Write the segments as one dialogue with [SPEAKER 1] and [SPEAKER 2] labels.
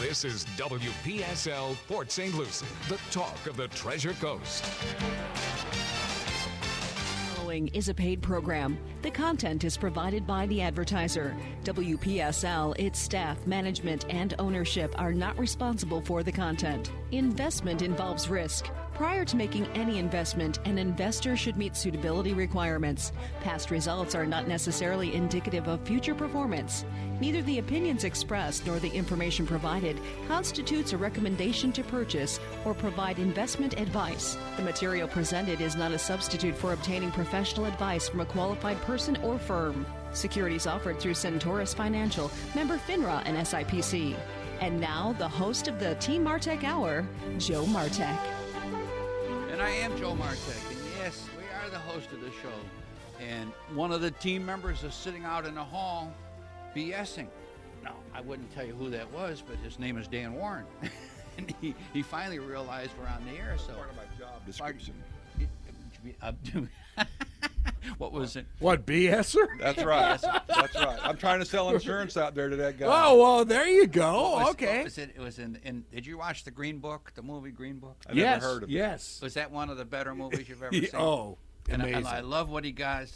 [SPEAKER 1] This is WPSL Port St. Lucie, the talk of the Treasure Coast.
[SPEAKER 2] Following is a paid program. The content is provided by the advertiser. WPSL, its staff, management, and ownership are not responsible for the content. Investment involves risk. Prior to making any investment, an investor should meet suitability requirements. Past results are not necessarily indicative of future performance. Neither the opinions expressed nor the information provided constitutes a recommendation to purchase or provide investment advice. The material presented is not a substitute for obtaining professional advice from a qualified person or firm. Securities offered through Centaurus Financial, member FINRA and SIPC. And now, the host of the Team MARTEK Hour, Joe MARTEK.
[SPEAKER 3] And I am Joe MARTEK, and yes, we are the host of the show. And one of the team members is sitting out in the hall BSing. No, I wouldn't tell you who that was, but his name is Dan Warren. And he finally realized we're on the air. So
[SPEAKER 4] part of my job description.
[SPEAKER 3] What was it?
[SPEAKER 5] What, BSer?
[SPEAKER 4] That's right. That's right. I'm trying to sell insurance out there to that guy.
[SPEAKER 5] Oh, well, there you go. Okay.
[SPEAKER 3] It was in. Did you watch the Green Book, the movie Green Book?
[SPEAKER 4] I never heard of it.
[SPEAKER 5] Yes.
[SPEAKER 3] Was that one of the better movies you've ever seen?
[SPEAKER 5] Oh, amazing.
[SPEAKER 3] And I love what he got.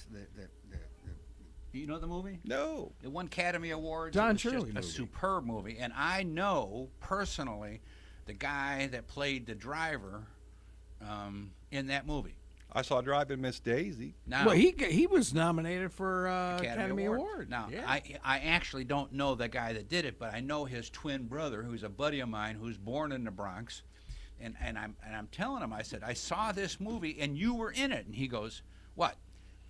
[SPEAKER 3] You know the movie?
[SPEAKER 4] No.
[SPEAKER 3] It won Academy Awards.
[SPEAKER 5] Don
[SPEAKER 3] It was
[SPEAKER 5] Shirley
[SPEAKER 3] just a
[SPEAKER 5] movie.
[SPEAKER 3] superb movie. And I know, personally, the guy that played the driver in that movie.
[SPEAKER 4] I saw Driving Miss Daisy.
[SPEAKER 3] Now,
[SPEAKER 5] Well, he was nominated for Academy Award.
[SPEAKER 3] Now,
[SPEAKER 5] Yeah.
[SPEAKER 3] I actually don't know the guy that did it, but I know his twin brother, who's a buddy of mine, who's born in the Bronx. And I'm telling him, I said, I saw this movie, and you were in it. And he goes, what?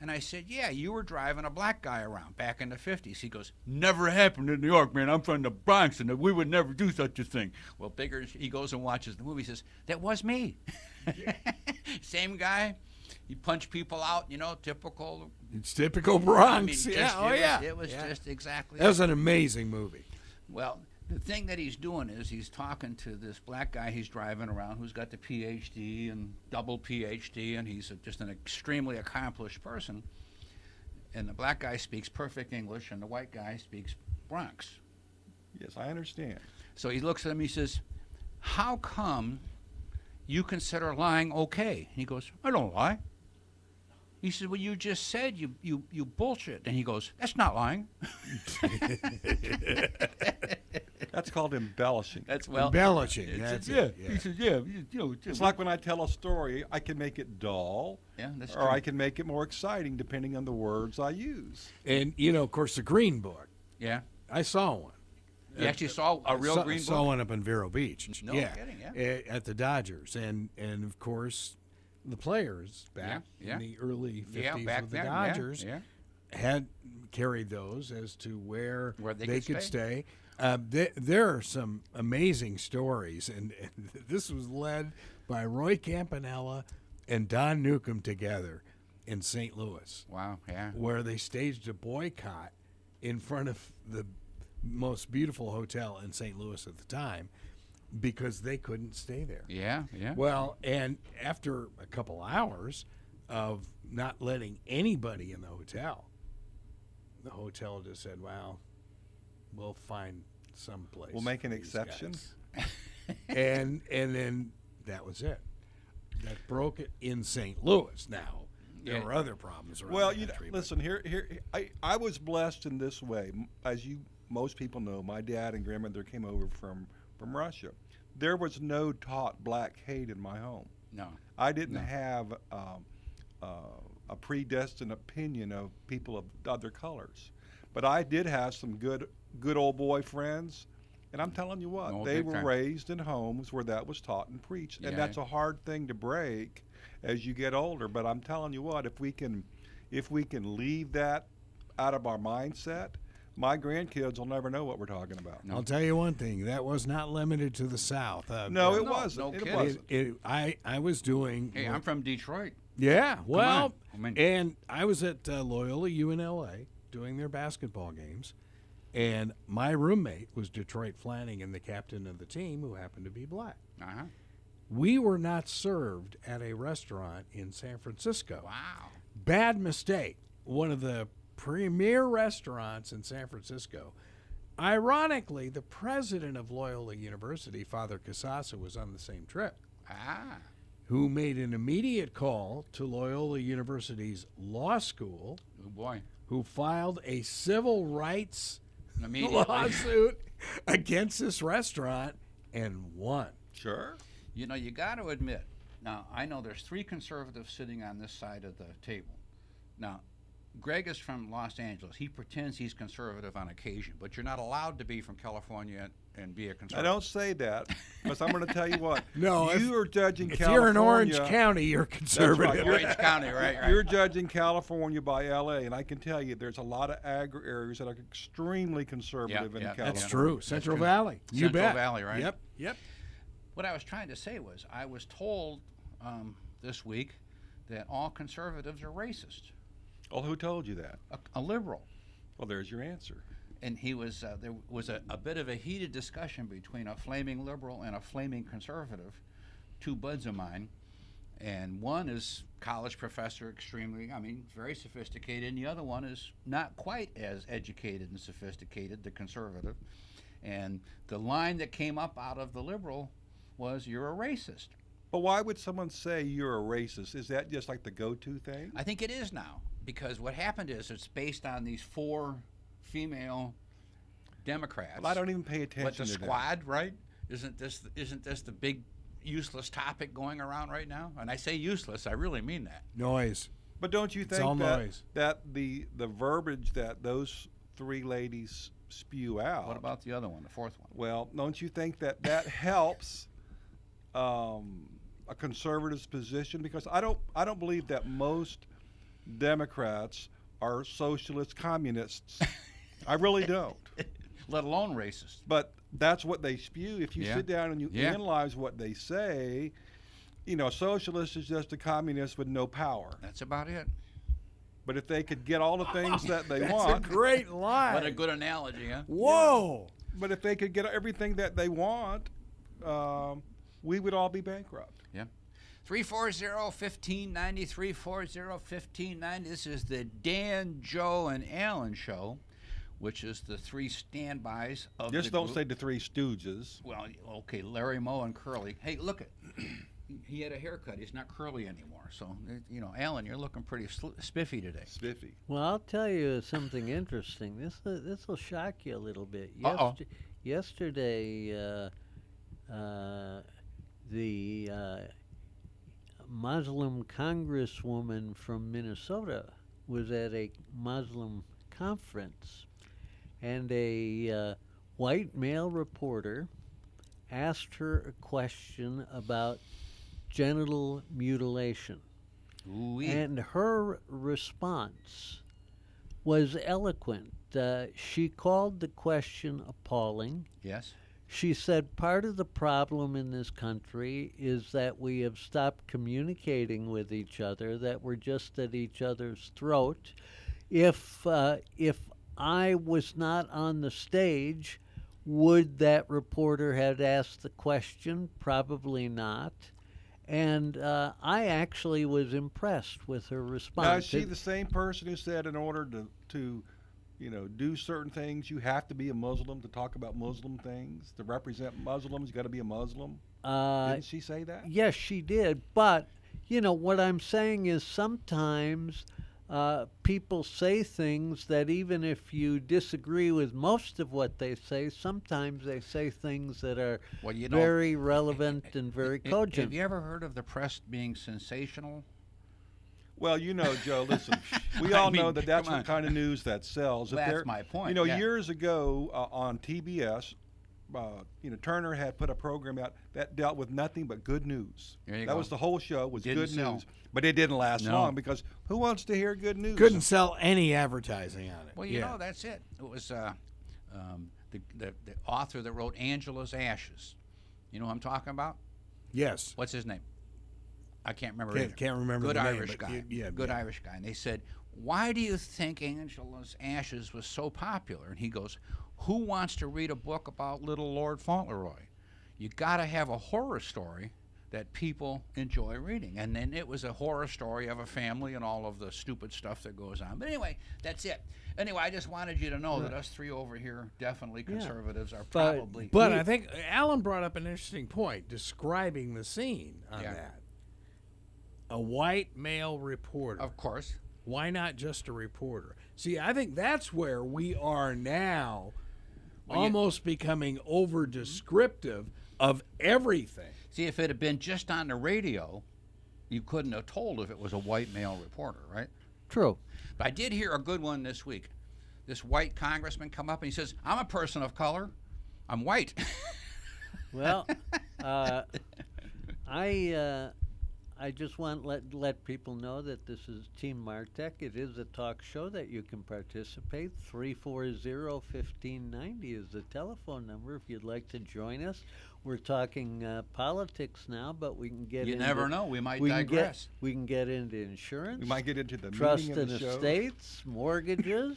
[SPEAKER 3] And I said, yeah, you were driving a black guy around back in the 50s. He goes, never happened in New York, man. I'm from the Bronx, and we would never do such a thing. Well, bigger, he goes and watches the movie. He says, that was me. Same guy. He punched people out, typical.
[SPEAKER 5] It's typical Bronx.
[SPEAKER 3] It was just exactly
[SPEAKER 5] That was an amazing movie.
[SPEAKER 3] Well, the thing that he's doing is he's talking to this black guy he's driving around who's got the PhD and double PhD, and he's just an extremely accomplished person. And the black guy speaks perfect English, and the white guy speaks Bronx.
[SPEAKER 4] Yes, I understand.
[SPEAKER 3] So he looks at him, he says, how come you consider lying okay? And he goes, I don't lie. He says, well, you just said you bullshit. And he goes, that's not lying.
[SPEAKER 4] That's called embellishing.
[SPEAKER 5] Embellishing. That's it.
[SPEAKER 3] He says, yeah.
[SPEAKER 4] It's like when I tell a story, I can make it dull,
[SPEAKER 3] that's
[SPEAKER 4] or
[SPEAKER 3] true.
[SPEAKER 4] I can make it more exciting depending on the words I use.
[SPEAKER 5] And, of course, the Green Book.
[SPEAKER 3] Yeah.
[SPEAKER 5] I saw one.
[SPEAKER 3] You actually saw a real Green Book?
[SPEAKER 5] Saw one up in Vero Beach.
[SPEAKER 3] No kidding, yeah.
[SPEAKER 5] At the Dodgers. And of course, the players back in the early 50s
[SPEAKER 3] back
[SPEAKER 5] of the
[SPEAKER 3] then,
[SPEAKER 5] Dodgers
[SPEAKER 3] yeah.
[SPEAKER 5] had carried those as to where
[SPEAKER 3] they
[SPEAKER 5] could stay. There are some amazing stories, and this was led by Roy Campanella and Don Newcomb together in St. Louis.
[SPEAKER 3] Wow, yeah.
[SPEAKER 5] Where they staged a boycott in front of the most beautiful hotel in St. Louis at the time because they couldn't stay there.
[SPEAKER 3] Yeah.
[SPEAKER 5] Well, and after a couple hours of not letting anybody in the hotel just said, well, we'll find some place.
[SPEAKER 4] We'll make an
[SPEAKER 5] for these
[SPEAKER 4] exception.
[SPEAKER 5] guys." and then that was it. That broke it in St. Louis. Now, there were other problems around
[SPEAKER 4] Well,
[SPEAKER 5] the country.
[SPEAKER 4] listen, here I was blessed in this way. As most people know, my dad and grandmother came over from Russia. There was no taught black hate in my home.
[SPEAKER 3] No.
[SPEAKER 4] I didn't have a predestined opinion of people of other colors. But I did have some good old boy friends. And I'm telling you what, they were raised in homes where that was taught and preached.
[SPEAKER 3] Yeah.
[SPEAKER 4] And that's a hard thing to break as you get older. But I'm telling you what, if we can leave that out of our mindset, my grandkids will never know what we're talking about.
[SPEAKER 5] I'll tell you one thing. That was not limited to the South.
[SPEAKER 4] No, it wasn't.
[SPEAKER 3] No
[SPEAKER 4] It
[SPEAKER 3] kidding.
[SPEAKER 4] wasn't.
[SPEAKER 5] I was doing...
[SPEAKER 3] Hey, I'm from Detroit.
[SPEAKER 5] Yeah, well,
[SPEAKER 3] on.
[SPEAKER 5] and I was at Loyola UNLA doing their basketball games, and my roommate was Detroit Flanagan, the captain of the team, who happened to be black.
[SPEAKER 3] Uh-huh.
[SPEAKER 5] We were not served at a restaurant in San Francisco.
[SPEAKER 3] Wow.
[SPEAKER 5] Bad mistake. One of the premier restaurants in San Francisco Ironically, the president of Loyola University, Father Casasa, was on the same trip, who made an immediate call to Loyola University's law school,
[SPEAKER 3] Oh boy.
[SPEAKER 5] who filed a civil rights
[SPEAKER 3] Immediately.
[SPEAKER 5] lawsuit against this restaurant and won.
[SPEAKER 4] Sure.
[SPEAKER 3] You know, you got to admit. Now, I know there's 3 conservatives sitting on this side of the table. Now, Greg is from Los Angeles. He pretends he's conservative on occasion, but you're not allowed to be from California and be a
[SPEAKER 4] I
[SPEAKER 3] conservative.
[SPEAKER 4] don't say that, because I'm going to tell you what.
[SPEAKER 5] No,
[SPEAKER 4] you are judging
[SPEAKER 5] If
[SPEAKER 4] California.
[SPEAKER 5] you're in Orange County, you're conservative.
[SPEAKER 4] You're-
[SPEAKER 3] Orange County, right?
[SPEAKER 4] You're judging California by L.A., and I can tell you there's a lot of agri areas that are extremely conservative in
[SPEAKER 3] yeah,
[SPEAKER 4] California.
[SPEAKER 5] That's true. Central Valley. You
[SPEAKER 3] Central
[SPEAKER 5] bet.
[SPEAKER 3] Valley, right?
[SPEAKER 5] Yep.
[SPEAKER 3] What I was trying to say was, I was told this week that all conservatives are racist.
[SPEAKER 4] Well, who told you that?
[SPEAKER 3] A liberal.
[SPEAKER 4] Well, there's your answer.
[SPEAKER 3] And he was there was a bit of a heated discussion between a flaming liberal and a flaming conservative, 2 buds of mine, and one is college professor, extremely, very sophisticated, and the other one is not quite as educated and sophisticated, the conservative. And the line that came up out of the liberal was, "You're a racist."
[SPEAKER 4] But why would someone say you're a racist? Is that just like the go-to thing?
[SPEAKER 3] I think it is now, because what happened is it's based on these 4 female Democrats.
[SPEAKER 4] Well, I don't even pay attention
[SPEAKER 3] What, the
[SPEAKER 4] to them.
[SPEAKER 3] squad, right? Isn't this the big useless topic going around right now? And I say useless, I really mean that.
[SPEAKER 5] Noise.
[SPEAKER 4] But don't you
[SPEAKER 5] It's all
[SPEAKER 4] think that,
[SPEAKER 5] noise.
[SPEAKER 4] that the verbiage that those 3 ladies spew out,
[SPEAKER 3] What about the other one, the 4th one?
[SPEAKER 4] well, don't you think that that helps a conservative's position? Because I don't believe that most Democrats are socialist communists. I really don't.
[SPEAKER 3] Let alone racist.
[SPEAKER 4] But that's what they spew. If you
[SPEAKER 3] Yeah.
[SPEAKER 4] sit down and you
[SPEAKER 3] Yeah.
[SPEAKER 4] analyze what they say, socialist is just a communist with no power.
[SPEAKER 3] That's about it.
[SPEAKER 4] But if they could get all the things that they
[SPEAKER 5] That's
[SPEAKER 4] want,
[SPEAKER 5] a great line.
[SPEAKER 3] What a good analogy, huh?
[SPEAKER 5] Whoa.
[SPEAKER 4] but if they could get everything that they want, we would all be bankrupt.
[SPEAKER 3] Yeah. 340-1590, 340-1590. This is the Dan, Joe, and Alan show, which is the 3 standbys of
[SPEAKER 4] Just
[SPEAKER 3] the
[SPEAKER 4] don't
[SPEAKER 3] group.
[SPEAKER 4] say the 3 stooges.
[SPEAKER 3] Well, okay, Larry, Moe, and Curly. Hey, look it. He had a haircut. He's not curly anymore. So, Alan, you're looking pretty spiffy today.
[SPEAKER 4] Spiffy.
[SPEAKER 6] Well, I'll tell you something interesting. This will shock you a little bit.
[SPEAKER 3] Uh-oh.
[SPEAKER 6] Yesterday, the Muslim congresswoman from Minnesota was at a Muslim conference, and a white male reporter asked her a question about genital mutilation.
[SPEAKER 3] Ooh-wee.
[SPEAKER 6] And her response was eloquent. She called the question appalling.
[SPEAKER 3] Yes.
[SPEAKER 6] She said part of the problem in this country is that we have stopped communicating with each other, that we're just at each other's throat. If I was not on the stage, would that reporter have asked the question? Probably not. And I actually was impressed with her response.
[SPEAKER 4] Now, is she the same person who said in order to do certain things, you have to be a Muslim to talk about Muslim things? To represent Muslims, you got to be a Muslim? Didn't she say that?
[SPEAKER 6] Yes, she did. But, what I'm saying is sometimes people say things that even if you disagree with most of what they say, sometimes they say things that are very relevant and very cogent.
[SPEAKER 3] Have you ever heard of the press being sensational?
[SPEAKER 4] Well, Joe, listen, we all know that that's
[SPEAKER 3] come on.
[SPEAKER 4] what kind of news that sells. If
[SPEAKER 3] That's
[SPEAKER 4] they're-
[SPEAKER 3] my point, yeah.
[SPEAKER 4] Years ago on TBS, Turner had put a program out that dealt with nothing but good news.
[SPEAKER 3] There you
[SPEAKER 4] that
[SPEAKER 3] go.
[SPEAKER 4] was the whole show, was
[SPEAKER 3] Didn't
[SPEAKER 4] good
[SPEAKER 3] sell.
[SPEAKER 4] news. But it didn't last
[SPEAKER 3] No.
[SPEAKER 4] long, because who wants to hear good news?
[SPEAKER 5] Couldn't sell any advertising on it.
[SPEAKER 3] Well, that's it. It was the author that wrote Angela's Ashes. You know who I'm talking about?
[SPEAKER 5] Yes.
[SPEAKER 3] What's his name? I can't remember. either.
[SPEAKER 5] Can't remember
[SPEAKER 3] Good
[SPEAKER 5] the name,
[SPEAKER 3] Irish
[SPEAKER 5] but
[SPEAKER 3] guy.
[SPEAKER 5] yeah.
[SPEAKER 3] Irish guy. And they said, "Why do you think Angela's Ashes was so popular?" And he goes, "Who wants to read a book about little Lord Fauntleroy? You got to have a horror story that people enjoy reading. And then it was a horror story of a family and all of the stupid stuff that goes on. But anyway, that's it. Anyway, I just wanted you to know that us three over here, definitely conservatives, are probably...
[SPEAKER 5] But I think Alan brought up an interesting point, describing the scene on that. A white male reporter.
[SPEAKER 3] Of course.
[SPEAKER 5] Why not just a reporter? See, I think that's where we are now, almost becoming over-descriptive of everything.
[SPEAKER 3] See, if it had been just on the radio, you couldn't have told if it was a white male reporter, right?
[SPEAKER 6] True.
[SPEAKER 3] But I did hear a good one this week. This white congressman come up and he says, I'm a person of color. I'm white.
[SPEAKER 6] Well, I just want to let people know that this is Team MARTEK. It is a talk show that you can participate. 340-1590 is the telephone number if you'd like to join us. We're talking politics now, but we can get
[SPEAKER 3] You
[SPEAKER 6] into...
[SPEAKER 3] never know. We might digress.
[SPEAKER 6] We can get into insurance.
[SPEAKER 4] We might get into the
[SPEAKER 6] trust
[SPEAKER 4] meaning of
[SPEAKER 6] and
[SPEAKER 4] the show.
[SPEAKER 6] estates, mortgages,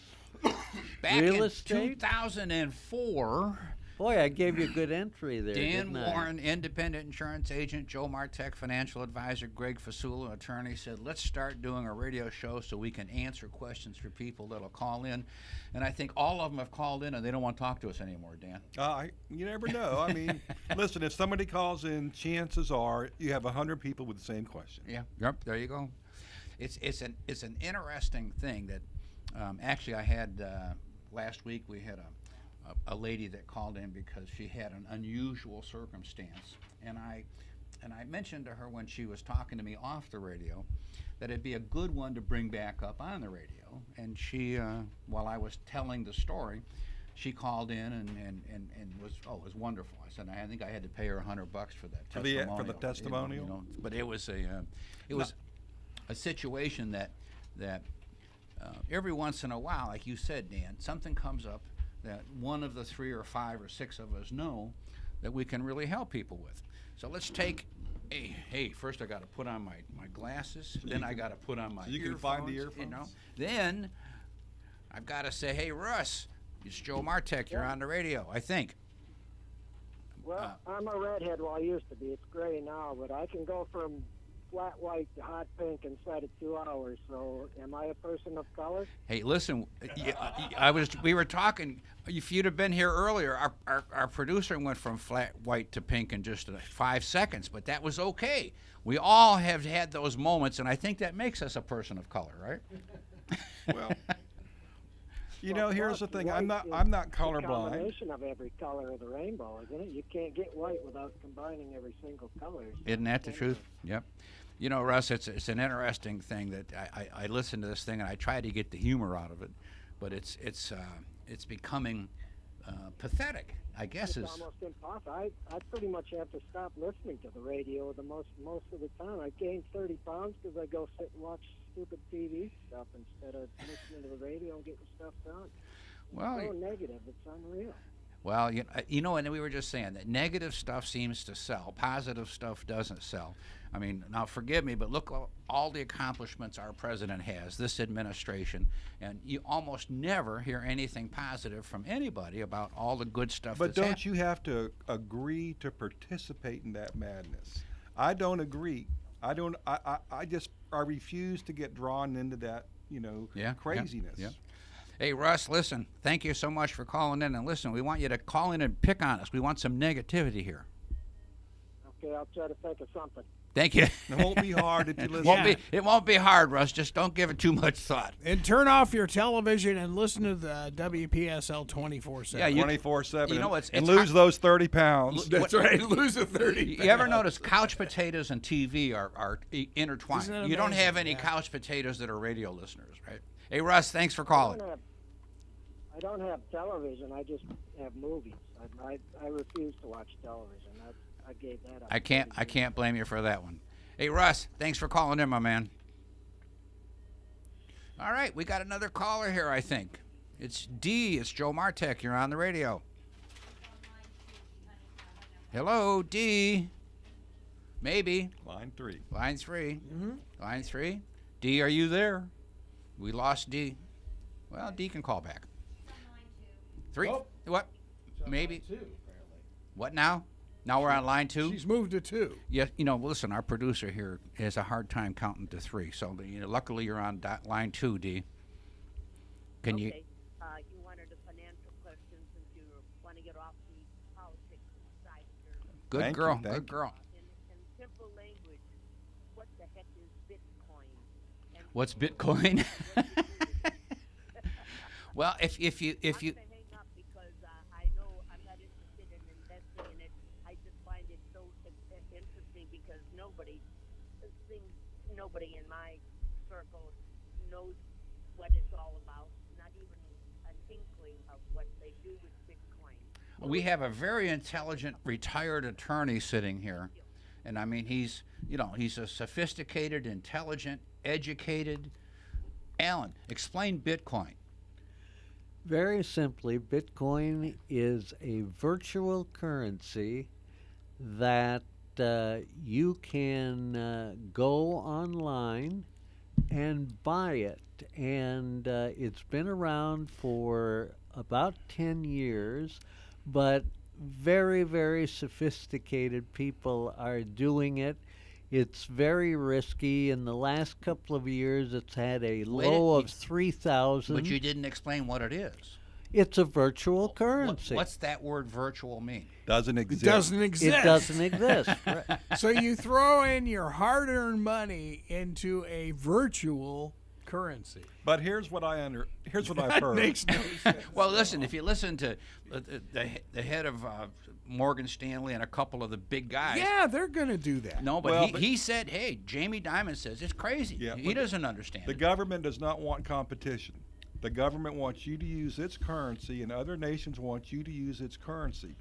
[SPEAKER 3] Back
[SPEAKER 6] real
[SPEAKER 3] in
[SPEAKER 6] estate.
[SPEAKER 3] 2004...
[SPEAKER 6] Boy, I gave you a good entry there,
[SPEAKER 3] Dan
[SPEAKER 6] didn't I?
[SPEAKER 3] Warren, independent insurance agent, Joe Martek, financial advisor, Greg Fasula, attorney, said, let's start doing a radio show so we can answer questions for people that'll call in. And I think all of them have called in and they don't want to talk to us anymore, Dan.
[SPEAKER 4] You never know. I mean, listen, if somebody calls in, chances are you have 100 people with the same question.
[SPEAKER 3] Yeah, yep, there you go. It's an interesting thing that actually I had last week. We had a lady that called in because she had an unusual circumstance, and I mentioned to her when she was talking to me off the radio that it'd be a good one to bring back up on the radio. And she, while I was telling the story, she called in and was wonderful. I said I think I had to pay her $100 for that testimonial.
[SPEAKER 4] For the testimonial.
[SPEAKER 3] You know, but it was a situation that every once in a while, like you said, Dan, something comes up that one of the 3 or 5 or 6 of us know that we can really help people with. So let's take, hey, first I got to put on my glasses, then I got to put on my
[SPEAKER 4] you
[SPEAKER 3] earphones.
[SPEAKER 4] can find the earphones.
[SPEAKER 3] You know? Then I've got to say, hey, Russ, it's Joe Martek, you're on the radio, I think.
[SPEAKER 7] Well, I'm a redhead, well, I used to be. It's gray now, but I can go from flat white to hot pink inside of 2 hours. So, am I a person of color?
[SPEAKER 3] Hey, listen, we were talking. If you'd have been here earlier, our producer went from flat white to pink in just 5 seconds, but that was okay. We all have had those moments, and I think that makes us a person of color, right?
[SPEAKER 4] Well, here's the thing. I'm not colorblind.
[SPEAKER 7] It's a combination of every color of the rainbow, isn't it? You can't get white without combining every single color.
[SPEAKER 3] Isn't that the truth? Yep. You know, Russ, it's an interesting thing that I listen to this thing and I try to get the humor out of it, but it's becoming pathetic, I guess.
[SPEAKER 7] It's almost impossible. I pretty much have to stop listening to the radio most of the time. I gained 30 pounds because I go sit and watch stupid TV stuff instead of listening to the radio and getting stuff done.
[SPEAKER 3] Well,
[SPEAKER 7] it's so negative, it's unreal.
[SPEAKER 3] Well, and we were just saying that negative stuff seems to sell. Positive stuff doesn't sell. I mean, now forgive me, but look at all the accomplishments our president has, this administration, and you almost never hear anything positive from anybody about all the good stuff
[SPEAKER 4] But
[SPEAKER 3] that's
[SPEAKER 4] don't you have to agree to participate in that madness? I don't agree. I refuse to get drawn into that, craziness.
[SPEAKER 3] Yeah. Hey, Russ, listen, thank you so much for calling in. And listen, we want you to call in and pick on us. We want some negativity here.
[SPEAKER 7] Okay, I'll try to think of something.
[SPEAKER 3] Thank you.
[SPEAKER 4] It won't be hard if you listen.
[SPEAKER 3] It won't be hard, Russ. Just don't give it too much thought.
[SPEAKER 5] And turn off your television and listen to the WPSL 24/7.
[SPEAKER 3] Yeah,
[SPEAKER 4] 24/7.
[SPEAKER 3] You know,
[SPEAKER 4] and lose those 30 pounds.
[SPEAKER 5] That's right. Lose the 30
[SPEAKER 3] You ever notice couch potatoes and TV are intertwined? You don't have any couch potatoes that are radio listeners, right? Hey, Russ, thanks for calling.
[SPEAKER 7] I don't have television. I just have movies. I refuse to watch television. I gave that up.
[SPEAKER 3] I can't blame you for that one. Hey, Russ, thanks for calling in, my man. All right, we got another caller here, I think. It's D. It's Joe Martek. You're on the radio. Hello, D. Maybe.
[SPEAKER 4] Line 3.
[SPEAKER 3] Line 3. Line 3. D, are you there? We lost D. Well, D can call back. 3. Oh. What? Maybe. 2, apparently. What now? Now we're on line 2?
[SPEAKER 5] She's moved to 2.
[SPEAKER 3] Yeah, listen, our producer here has a hard time counting to 3. So, luckily you're on line 2, D. Can you?
[SPEAKER 8] Okay. You wanted a financial question since you want to get off the politics side of your.
[SPEAKER 3] Good
[SPEAKER 4] Thank
[SPEAKER 3] girl.
[SPEAKER 4] you, thank
[SPEAKER 3] Good
[SPEAKER 4] you.
[SPEAKER 3] girl.
[SPEAKER 8] In simple language, what the heck is Bitcoin? And
[SPEAKER 3] What's Bitcoin?
[SPEAKER 8] what you do with it?
[SPEAKER 3] Well, if you
[SPEAKER 8] I'm gonna hang up because I know I'm not interested in investing in it. I just find it so interesting because nobody in my circle knows what it's all about. Not even an inkling of what they do with Bitcoin.
[SPEAKER 3] we have a very intelligent retired attorney sitting here, and I mean he's a sophisticated, intelligent, educated. Alan, explain Bitcoin.
[SPEAKER 6] Very simply, Bitcoin is a virtual currency that you can go online and buy it. And it's been around for about 10 years, but very, very sophisticated people are doing it. It's very risky. In the last couple of years, it's had a low of 3,000.
[SPEAKER 3] But you didn't explain what it is.
[SPEAKER 6] It's a virtual currency.
[SPEAKER 3] What's that word virtual mean?
[SPEAKER 4] Doesn't
[SPEAKER 5] It
[SPEAKER 4] exist.
[SPEAKER 5] doesn't exist.
[SPEAKER 6] It doesn't exist. Right.
[SPEAKER 5] So you throw in your hard-earned money into a virtual currency.
[SPEAKER 4] But here's what I've
[SPEAKER 5] That
[SPEAKER 4] heard.
[SPEAKER 5] makes no sense.
[SPEAKER 3] Well, listen, if you listen to the head of Morgan Stanley and a couple of the big guys.
[SPEAKER 5] Yeah, they're going to do that.
[SPEAKER 3] No, but,
[SPEAKER 4] Well,
[SPEAKER 3] he said, hey, Jamie Dimon says it's crazy.
[SPEAKER 4] Yeah,
[SPEAKER 3] He
[SPEAKER 4] but
[SPEAKER 3] doesn't understand
[SPEAKER 4] The
[SPEAKER 3] it.
[SPEAKER 4] government does not want competition. The government wants you to use its currency, and other nations want you to use its currency.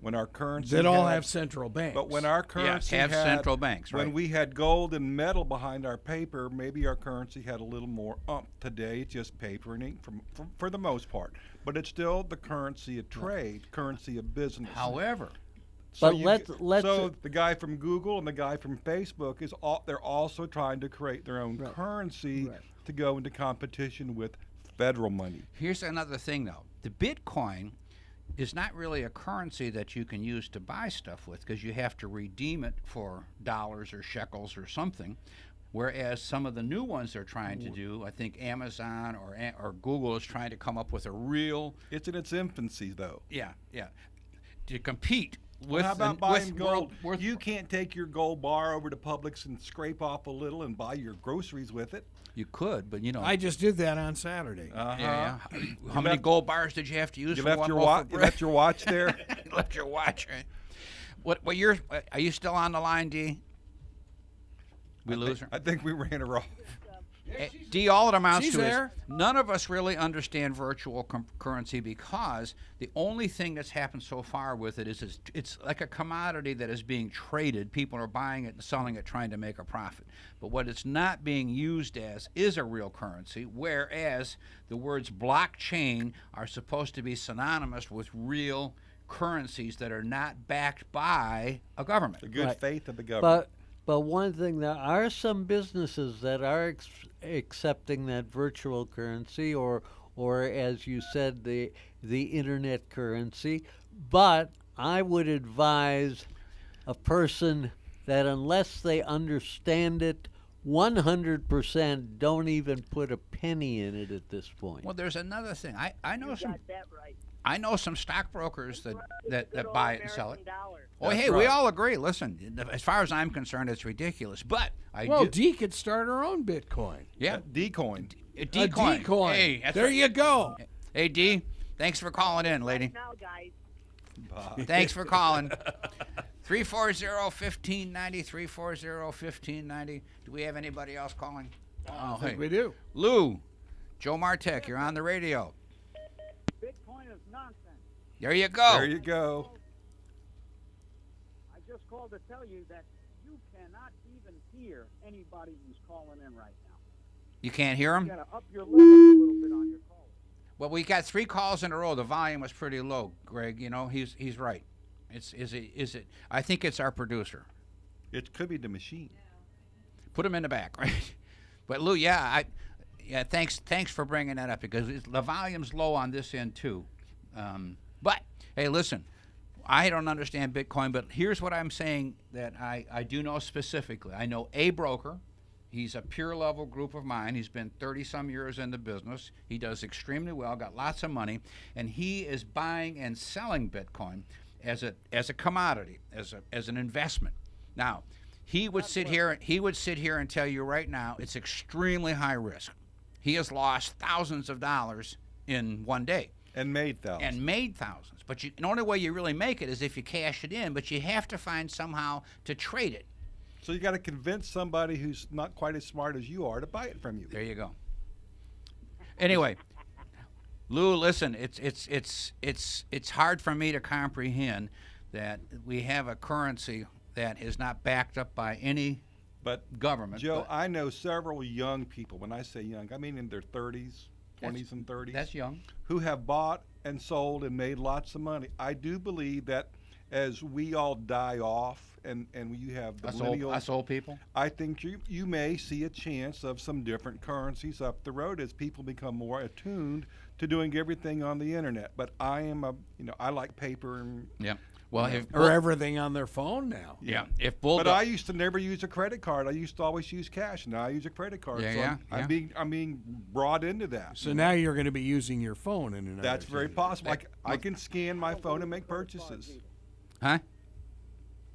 [SPEAKER 4] When our currency
[SPEAKER 5] That all
[SPEAKER 4] had-
[SPEAKER 5] have central banks.
[SPEAKER 4] But when our currency
[SPEAKER 3] have
[SPEAKER 4] had,
[SPEAKER 3] central banks,
[SPEAKER 4] when
[SPEAKER 3] right.
[SPEAKER 4] we had gold and metal behind our paper, maybe our currency had a little more ump. Today, it's just paper and ink for the most part. But it's still the currency of trade, currency of business.
[SPEAKER 3] However,
[SPEAKER 4] So
[SPEAKER 6] But
[SPEAKER 4] you
[SPEAKER 6] let's-
[SPEAKER 4] get-
[SPEAKER 6] let's-
[SPEAKER 4] So the guy from Google and the guy from Facebook they're also trying to create their own currency to go into competition with federal money.
[SPEAKER 3] here's another thing, though. The Bitcoin is not really a currency that you can use to buy stuff with because you have to redeem it for dollars or shekels or something. Whereas some of the new ones they're trying to do, I think Amazon or Google is trying to come up with a real,
[SPEAKER 4] It's in its infancy, though.
[SPEAKER 3] to compete with.
[SPEAKER 4] Well, how about buying
[SPEAKER 3] with
[SPEAKER 4] gold?
[SPEAKER 3] worth-
[SPEAKER 4] You can't take your gold bar over to Publix and scrape off a little and buy your groceries with it.
[SPEAKER 3] You could, but
[SPEAKER 5] I just did that on Saturday.
[SPEAKER 3] yeah. How many gold bars did you have to use
[SPEAKER 4] You
[SPEAKER 3] for
[SPEAKER 4] left
[SPEAKER 3] one
[SPEAKER 4] your
[SPEAKER 3] loaf
[SPEAKER 4] watch.
[SPEAKER 3] of
[SPEAKER 4] You
[SPEAKER 3] bread?
[SPEAKER 4] left your watch there.
[SPEAKER 3] You left your watch, right? What are you still on the line, D? We lose her.
[SPEAKER 4] I think we ran her off.
[SPEAKER 3] D, all it amounts
[SPEAKER 5] She's
[SPEAKER 3] to
[SPEAKER 5] there.
[SPEAKER 3] is none of us really understand virtual currency because the only thing that's happened so far with it is it's like a commodity that is being traded. People are buying it and selling it, trying to make a profit. But what it's not being used as is a real currency, whereas the words blockchain are supposed to be synonymous with real currencies that are not backed by a government.
[SPEAKER 4] The good
[SPEAKER 6] Right.
[SPEAKER 4] faith of the government.
[SPEAKER 6] But one thing, there are some businesses that are accepting that virtual currency, or as you said, the internet currency. But I would advise a person that unless they understand it 100%, don't even put a penny in it at this point.
[SPEAKER 3] Well, there's another thing. I know
[SPEAKER 8] You
[SPEAKER 3] some.
[SPEAKER 8] got that right.
[SPEAKER 3] I know some stockbrokers that
[SPEAKER 8] Good old
[SPEAKER 3] buy it and sell it.
[SPEAKER 8] American dollar.
[SPEAKER 3] Oh,
[SPEAKER 4] That's
[SPEAKER 3] hey, we
[SPEAKER 4] right.
[SPEAKER 3] all agree. Listen, as far as I'm concerned, it's ridiculous. But I
[SPEAKER 5] Well,
[SPEAKER 3] do.
[SPEAKER 5] D could start her own Bitcoin.
[SPEAKER 3] Yeah,
[SPEAKER 4] D-coin.
[SPEAKER 3] a
[SPEAKER 5] A
[SPEAKER 3] D-coin.
[SPEAKER 5] D-coin.
[SPEAKER 3] Hey, that's
[SPEAKER 5] there
[SPEAKER 3] right.
[SPEAKER 5] you go.
[SPEAKER 3] Hey, D, thanks for calling in, lady.
[SPEAKER 8] Now, guys.
[SPEAKER 3] Thanks for calling. 340-1590, 340-1590. Do we have anybody else calling? Oh,
[SPEAKER 5] I think we do.
[SPEAKER 3] Lou, Joe Martek, you're on the radio.
[SPEAKER 7] Bitcoin is nonsense.
[SPEAKER 3] There you go.
[SPEAKER 4] There you go.
[SPEAKER 7] I just called to tell you that you cannot even hear anybody who's calling in right now.
[SPEAKER 3] You can't hear him?
[SPEAKER 7] You gotta up your limit a little bit on your call.
[SPEAKER 3] Well, we got 3 calls in a row. The volume was pretty low, Greg. You know, he's right. Is it? I think it's our producer.
[SPEAKER 4] It could be the machine.
[SPEAKER 3] Put him in the back, right? But Lou, thanks for bringing that up because the volume's low on this end too. But hey, listen, I don't understand Bitcoin, but here's what I'm saying that I do know specifically. I know a broker. He's a peer level group of mine. He's been 30-some years in the business. He does extremely well, got lots of money, and he is buying and selling Bitcoin as a commodity, as an investment. Now, he would sit here and tell you right now it's extremely high risk. He has lost thousands of dollars in one day.
[SPEAKER 4] And made thousands.
[SPEAKER 3] But the only way you really make it is if you cash it in, but you have to find somehow to trade it.
[SPEAKER 4] So you got to convince somebody who's not quite as smart as you are to buy it from you.
[SPEAKER 3] There you go. Anyway, Lou, listen, it's hard for me to comprehend that we have a currency that is not backed up by any government.
[SPEAKER 4] Joe, I know several young people. When I say young, I mean in their 30s, 20s and 30s.
[SPEAKER 3] That's young.
[SPEAKER 4] Who have bought and sold and made lots of money. I do believe that as we all die off and you have the millennials,
[SPEAKER 3] us old people,
[SPEAKER 4] I think you may see a chance of some different currencies up the road as people become more attuned to doing everything on the internet. But I am I like paper and
[SPEAKER 3] well,
[SPEAKER 5] or everything on their phone now.
[SPEAKER 3] Yeah.
[SPEAKER 4] But I used to never use a credit card. I used to always use cash. Now I use a credit card. I'm being brought into that.
[SPEAKER 5] So now you're going to be using your phone in another.
[SPEAKER 4] That's very possible. I can scan my phone and make purchases.
[SPEAKER 3] Huh?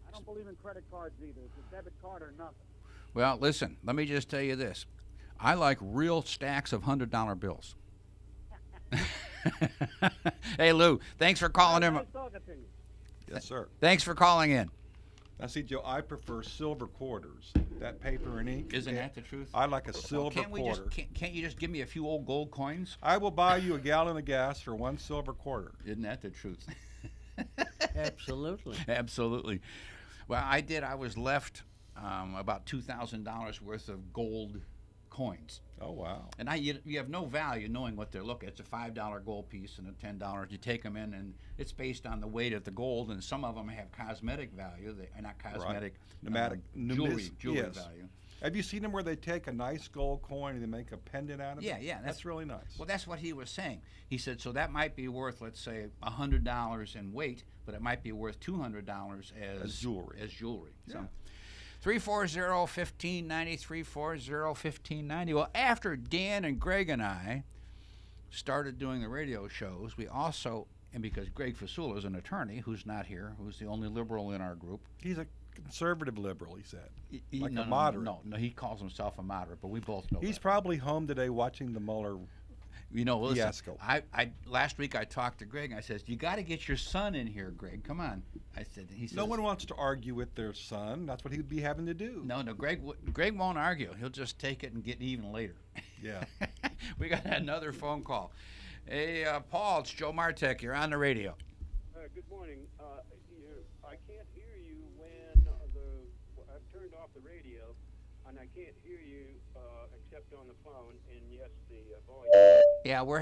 [SPEAKER 7] I don't believe in credit cards either. It's a debit card or nothing.
[SPEAKER 3] Well, listen, let me just tell you this. I like real stacks of $100 bills. Hey, Lou, thanks for calling in.
[SPEAKER 7] Nice talking to you.
[SPEAKER 4] Yes, sir.
[SPEAKER 3] Thanks for calling in.
[SPEAKER 4] Now, see, Joe, I prefer silver quarters. That paper and ink.
[SPEAKER 3] Isn't that the truth?
[SPEAKER 4] I like a silver quarter.
[SPEAKER 3] Can't you just give me a few old gold coins?
[SPEAKER 4] I will buy you a gallon of gas for one silver quarter.
[SPEAKER 3] Isn't that the truth?
[SPEAKER 6] Absolutely.
[SPEAKER 3] Absolutely. Well, I did. I was left about $2,000 worth of gold coins.
[SPEAKER 4] Oh, wow.
[SPEAKER 3] And you have no value knowing what they're looking at. It's a $5 gold piece and a $10. You take them in, and it's based on the weight of the gold, and some of them have cosmetic value. They are not cosmetic.
[SPEAKER 4] Right.
[SPEAKER 3] Jewelry
[SPEAKER 4] yes.
[SPEAKER 3] value.
[SPEAKER 4] Have you seen them where they take a nice gold coin and they make a pendant out of it?
[SPEAKER 3] Yeah.
[SPEAKER 4] That's really nice.
[SPEAKER 3] Well, that's what he was saying. He said, so that might be worth, let's say, $100 in weight, but it might be worth $200 as jewelry.
[SPEAKER 4] Yeah.
[SPEAKER 3] So 340-1590, 340-1590. Well, after Dan and Greg and I started doing the radio shows, we also, and because Greg Fasula is an attorney who's not here, who's the only liberal in our group.
[SPEAKER 4] He's a conservative liberal, he said.
[SPEAKER 3] A
[SPEAKER 4] moderate.
[SPEAKER 3] No, he calls himself a moderate, but we both know
[SPEAKER 4] He's
[SPEAKER 3] that.
[SPEAKER 4] probably home today watching the Mueller
[SPEAKER 3] listen,
[SPEAKER 4] fiasco.
[SPEAKER 3] I last week I talked to Greg and I said, you got to get your son in here, Greg. Come on. He says,
[SPEAKER 4] no one wants to argue with their son. That's what he would be having to do.
[SPEAKER 3] No, Greg won't argue. He'll just take it and get even later.
[SPEAKER 4] Yeah.
[SPEAKER 3] We got another phone call. Hey, Paul, it's Joe MARTEK. You're on the radio.
[SPEAKER 9] Good morning. I can't hear you when I've turned off the radio, and I can't hear you except on the phone. And yes, the volume.
[SPEAKER 3] Yeah, we're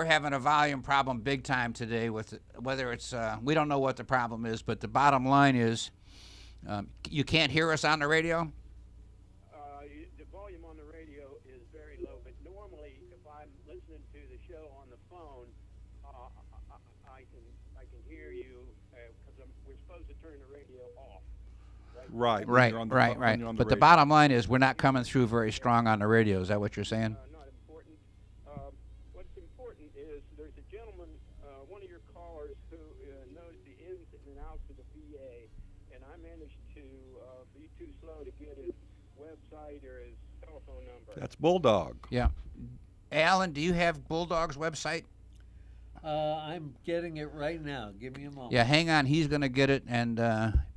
[SPEAKER 3] having a volume problem big time today with whether it's we don't know what the problem is, but the bottom line is you can't hear us on the radio.
[SPEAKER 9] The volume on the radio is very low, but normally if I'm listening to the show on the phone, I can hear you because we're supposed to turn the radio off.
[SPEAKER 4] Right.
[SPEAKER 3] Right. But the bottom line is we're not coming through very strong on the radio. Is that what you're saying?
[SPEAKER 9] Not important. What's important is there's a gentleman, one of your callers, who knows the ins and outs of the VA, and I managed to be too slow to get his website or his telephone number.
[SPEAKER 4] That's Bulldog.
[SPEAKER 3] Yeah. Alan, do you have Bulldog's website?
[SPEAKER 6] I'm getting it right now. Give me a moment.
[SPEAKER 3] Yeah, hang on. He's going to get it, and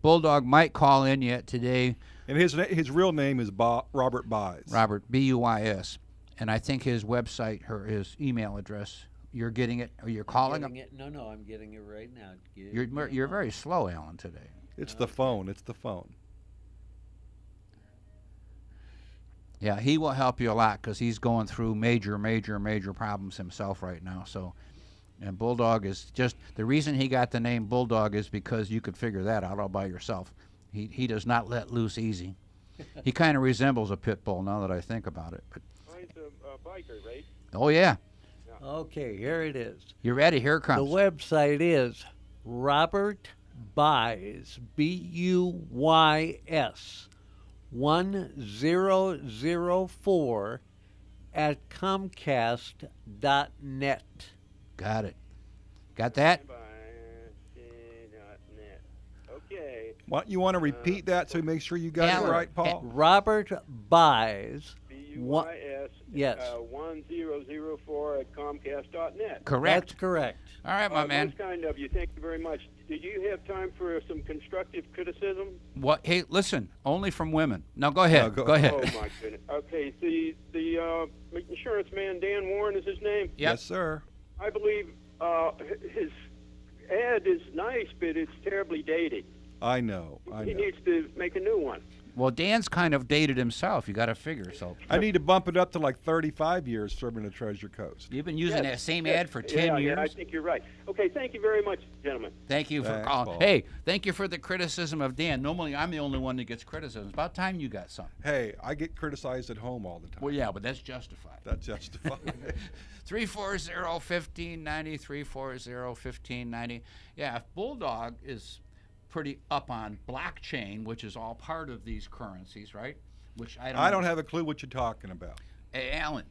[SPEAKER 3] Bulldog might call in yet today.
[SPEAKER 4] And his real name is Robert Buys.
[SPEAKER 3] Robert, B-U-Y-S. And I think his website, his email address, you're getting it, or you're calling him?
[SPEAKER 6] No, I'm getting it right now.
[SPEAKER 3] You're very slow, Alan, today.
[SPEAKER 4] It's the phone.
[SPEAKER 3] Yeah, he will help you a lot because he's going through major problems himself right now. So, and Bulldog is just, the reason he got the name Bulldog is because you could figure that out all by yourself. He does not let loose easy. He kind of resembles a pit bull now that I think about it. But
[SPEAKER 9] He's a biker, right?
[SPEAKER 3] oh, yeah.
[SPEAKER 6] Okay, here it is.
[SPEAKER 3] You ready? Here it comes.
[SPEAKER 6] The website is Robert Buys, BUYS 1004 at Comcast.net.
[SPEAKER 3] Got it. Got that?
[SPEAKER 9] Net. Okay.
[SPEAKER 4] What, you want to repeat that so make sure you got
[SPEAKER 3] Alan,
[SPEAKER 4] it right, Paul?
[SPEAKER 6] Robert Buys.
[SPEAKER 9] BUYS
[SPEAKER 6] Yes.
[SPEAKER 9] 1004 at Comcast.net.
[SPEAKER 3] Correct.
[SPEAKER 6] That's correct.
[SPEAKER 3] All right, my man.
[SPEAKER 9] Most kind of you. Thank you very much. Did you have time for some constructive criticism?
[SPEAKER 3] What? Hey, listen. Only from women. Now go ahead.
[SPEAKER 4] No,
[SPEAKER 3] go ahead.
[SPEAKER 9] Oh my goodness. Okay, the insurance man, Dan Warren is his name.
[SPEAKER 3] Yep.
[SPEAKER 4] Yes, sir.
[SPEAKER 9] I believe his ad is nice, but it's terribly dated.
[SPEAKER 4] I know.
[SPEAKER 9] He needs to make a new one.
[SPEAKER 3] Well, Dan's kind of dated himself. You got to figure. So
[SPEAKER 4] I need to bump it up to like 35 years serving the Treasure Coast.
[SPEAKER 3] you've been using that same ad for 10
[SPEAKER 9] Yeah,
[SPEAKER 3] years.
[SPEAKER 9] I think you're right. Okay, thank you very much, gentlemen.
[SPEAKER 3] Thank you for
[SPEAKER 4] Thanks,
[SPEAKER 3] calling.
[SPEAKER 4] Paul.
[SPEAKER 3] Hey, thank you for the criticism of Dan. Normally, I'm the only one that gets criticism. It's about time you got some.
[SPEAKER 4] Hey, I get criticized at home all the time.
[SPEAKER 3] Well, yeah, but that's justified.
[SPEAKER 4] That's justified.
[SPEAKER 3] 340-1590, 340-1590. Yeah, if Bulldog is pretty up on blockchain, which is all part of these currencies, right? Which
[SPEAKER 4] I don't have a clue what you're talking about.
[SPEAKER 3] Hey, Alan,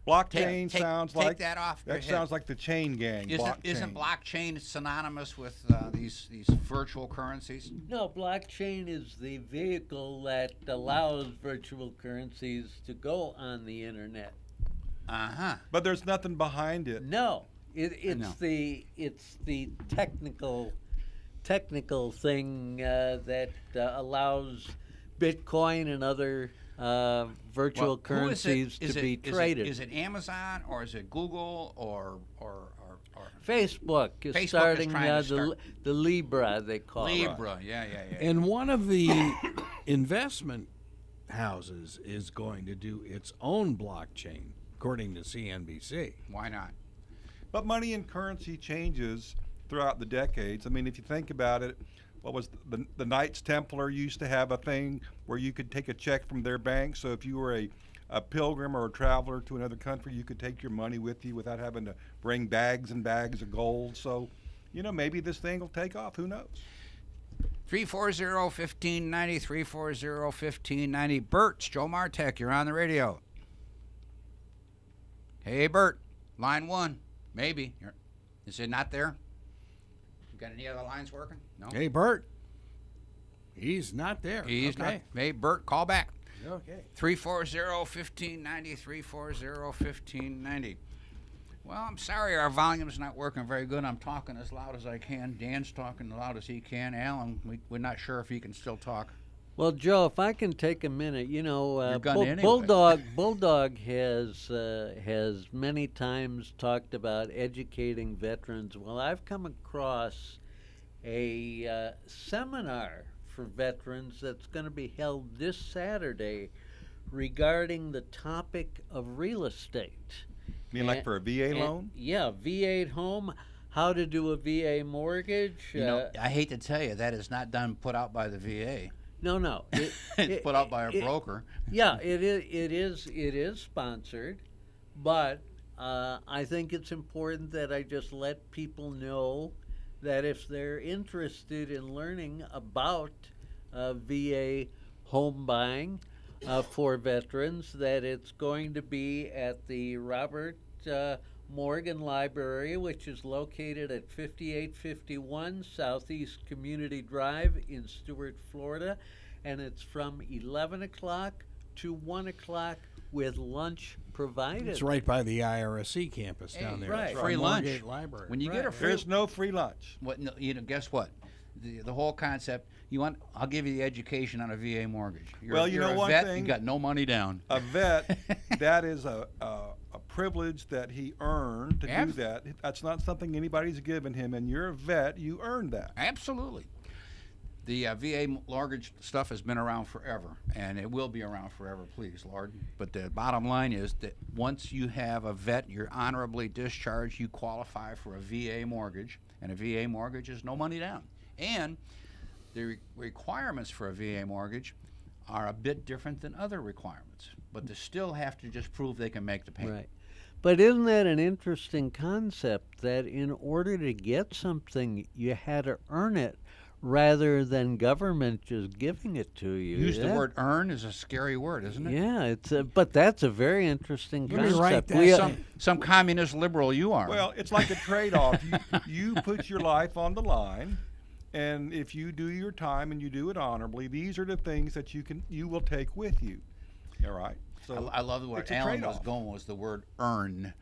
[SPEAKER 4] Blockchain
[SPEAKER 3] take
[SPEAKER 4] sounds
[SPEAKER 3] take
[SPEAKER 4] like
[SPEAKER 3] that off your
[SPEAKER 4] that
[SPEAKER 3] head.
[SPEAKER 4] sounds like the chain gang.
[SPEAKER 3] Isn't blockchain synonymous with these virtual currencies?
[SPEAKER 6] No, blockchain is the vehicle that allows virtual currencies to go on the internet.
[SPEAKER 3] Uh-huh.
[SPEAKER 4] But there's nothing behind it.
[SPEAKER 6] No, it's
[SPEAKER 3] know.
[SPEAKER 6] the technical thing that allows Bitcoin and other virtual
[SPEAKER 3] Well, who is it?
[SPEAKER 6] currencies to be traded.
[SPEAKER 3] Is it Amazon or is it Google or
[SPEAKER 6] Facebook is
[SPEAKER 3] Facebook is
[SPEAKER 6] starting
[SPEAKER 3] trying to start-
[SPEAKER 6] the Libra, they call it.
[SPEAKER 3] Libra? Yeah.
[SPEAKER 5] And one of the investment houses is going to do its own blockchain, according to CNBC.
[SPEAKER 3] Why not?
[SPEAKER 4] But money and currency changes throughout the decades. I mean, if you think about it, what was the Knights Templar used to have a thing where you could take a check from their bank. So if you were a pilgrim or a traveler to another country, you could take your money with you without having to bring bags and bags of gold. So, maybe this thing will take off. Who knows?
[SPEAKER 3] 340-1590, 340-1590. Bert, it's Joe Martek. You're on the radio. Hey, Bert. Line 1. Maybe. Is it not there? You got any other lines working? No?
[SPEAKER 5] Hey, Bert. He's not there.
[SPEAKER 3] He's
[SPEAKER 5] okay.
[SPEAKER 3] not. Hey, Bert, call back.
[SPEAKER 5] Okay.
[SPEAKER 3] 340-1590, 340-1590. Well, I'm sorry our volume's not working very good. I'm talking as loud as I can. Dan's talking as loud as he can. Alan, we're not sure if he can still talk.
[SPEAKER 6] Well, Joe, if I can take a minute,
[SPEAKER 3] You're gonna anyway.
[SPEAKER 6] Bulldog has many times talked about educating veterans. Well, I've come across a seminar for veterans that's going to be held this Saturday regarding the topic of real estate.
[SPEAKER 4] You mean like for a VA loan?
[SPEAKER 6] Yeah, VA home, how to do a VA mortgage.
[SPEAKER 3] I hate to tell you, that is not put out by the VA.
[SPEAKER 6] No.
[SPEAKER 3] It's put out by a broker.
[SPEAKER 6] Yeah, it is sponsored, but I think it's important that I just let people know that if they're interested in learning about VA home buying for veterans, that it's going to be at the Robert Morgan Library, which is located at 5851 Southeast Community Drive in Stuart, Florida, and it's from 11 o'clock to 1 o'clock with lunch provided.
[SPEAKER 5] It's right by the IRSC campus down there.
[SPEAKER 6] right.
[SPEAKER 5] It's
[SPEAKER 3] Free
[SPEAKER 5] on
[SPEAKER 3] lunch.
[SPEAKER 5] Moorgate Library.
[SPEAKER 3] When you get a free,
[SPEAKER 4] There's no free lunch.
[SPEAKER 3] guess what? The whole concept. I'll give you the education on a VA mortgage.
[SPEAKER 4] Well, you
[SPEAKER 3] you're
[SPEAKER 4] know
[SPEAKER 3] a
[SPEAKER 4] one
[SPEAKER 3] vet,
[SPEAKER 4] thing?
[SPEAKER 3] You got no money down.
[SPEAKER 4] A vet, that is a privilege that he earned to do that. That's not something anybody's given him, and you're a vet, you earned that.
[SPEAKER 3] Absolutely. The VA mortgage stuff has been around forever, and it will be around forever, please, Lord. But the bottom line is that once you have a vet, you're honorably discharged, you qualify for a VA mortgage, and a VA mortgage is no money down. And the requirements for a VA mortgage are a bit different than other requirements, but they still have to just prove they can make the payment.
[SPEAKER 6] Right. But isn't that an interesting concept, that in order to get something, you had to earn it rather than government just giving it to you?
[SPEAKER 3] Use the word earn is a scary word, isn't it?
[SPEAKER 6] Yeah, but that's a very interesting
[SPEAKER 5] Let me write
[SPEAKER 6] concept.
[SPEAKER 5] that.
[SPEAKER 3] Some communist liberal you are.
[SPEAKER 4] Well, it's like a trade-off. You put your life on the line, and if you do your time and you do it honorably, these are the things that you will take with you. All right. So
[SPEAKER 3] I love the word
[SPEAKER 4] it's a
[SPEAKER 3] Alan was
[SPEAKER 4] trade-off.
[SPEAKER 3] going was the word earn.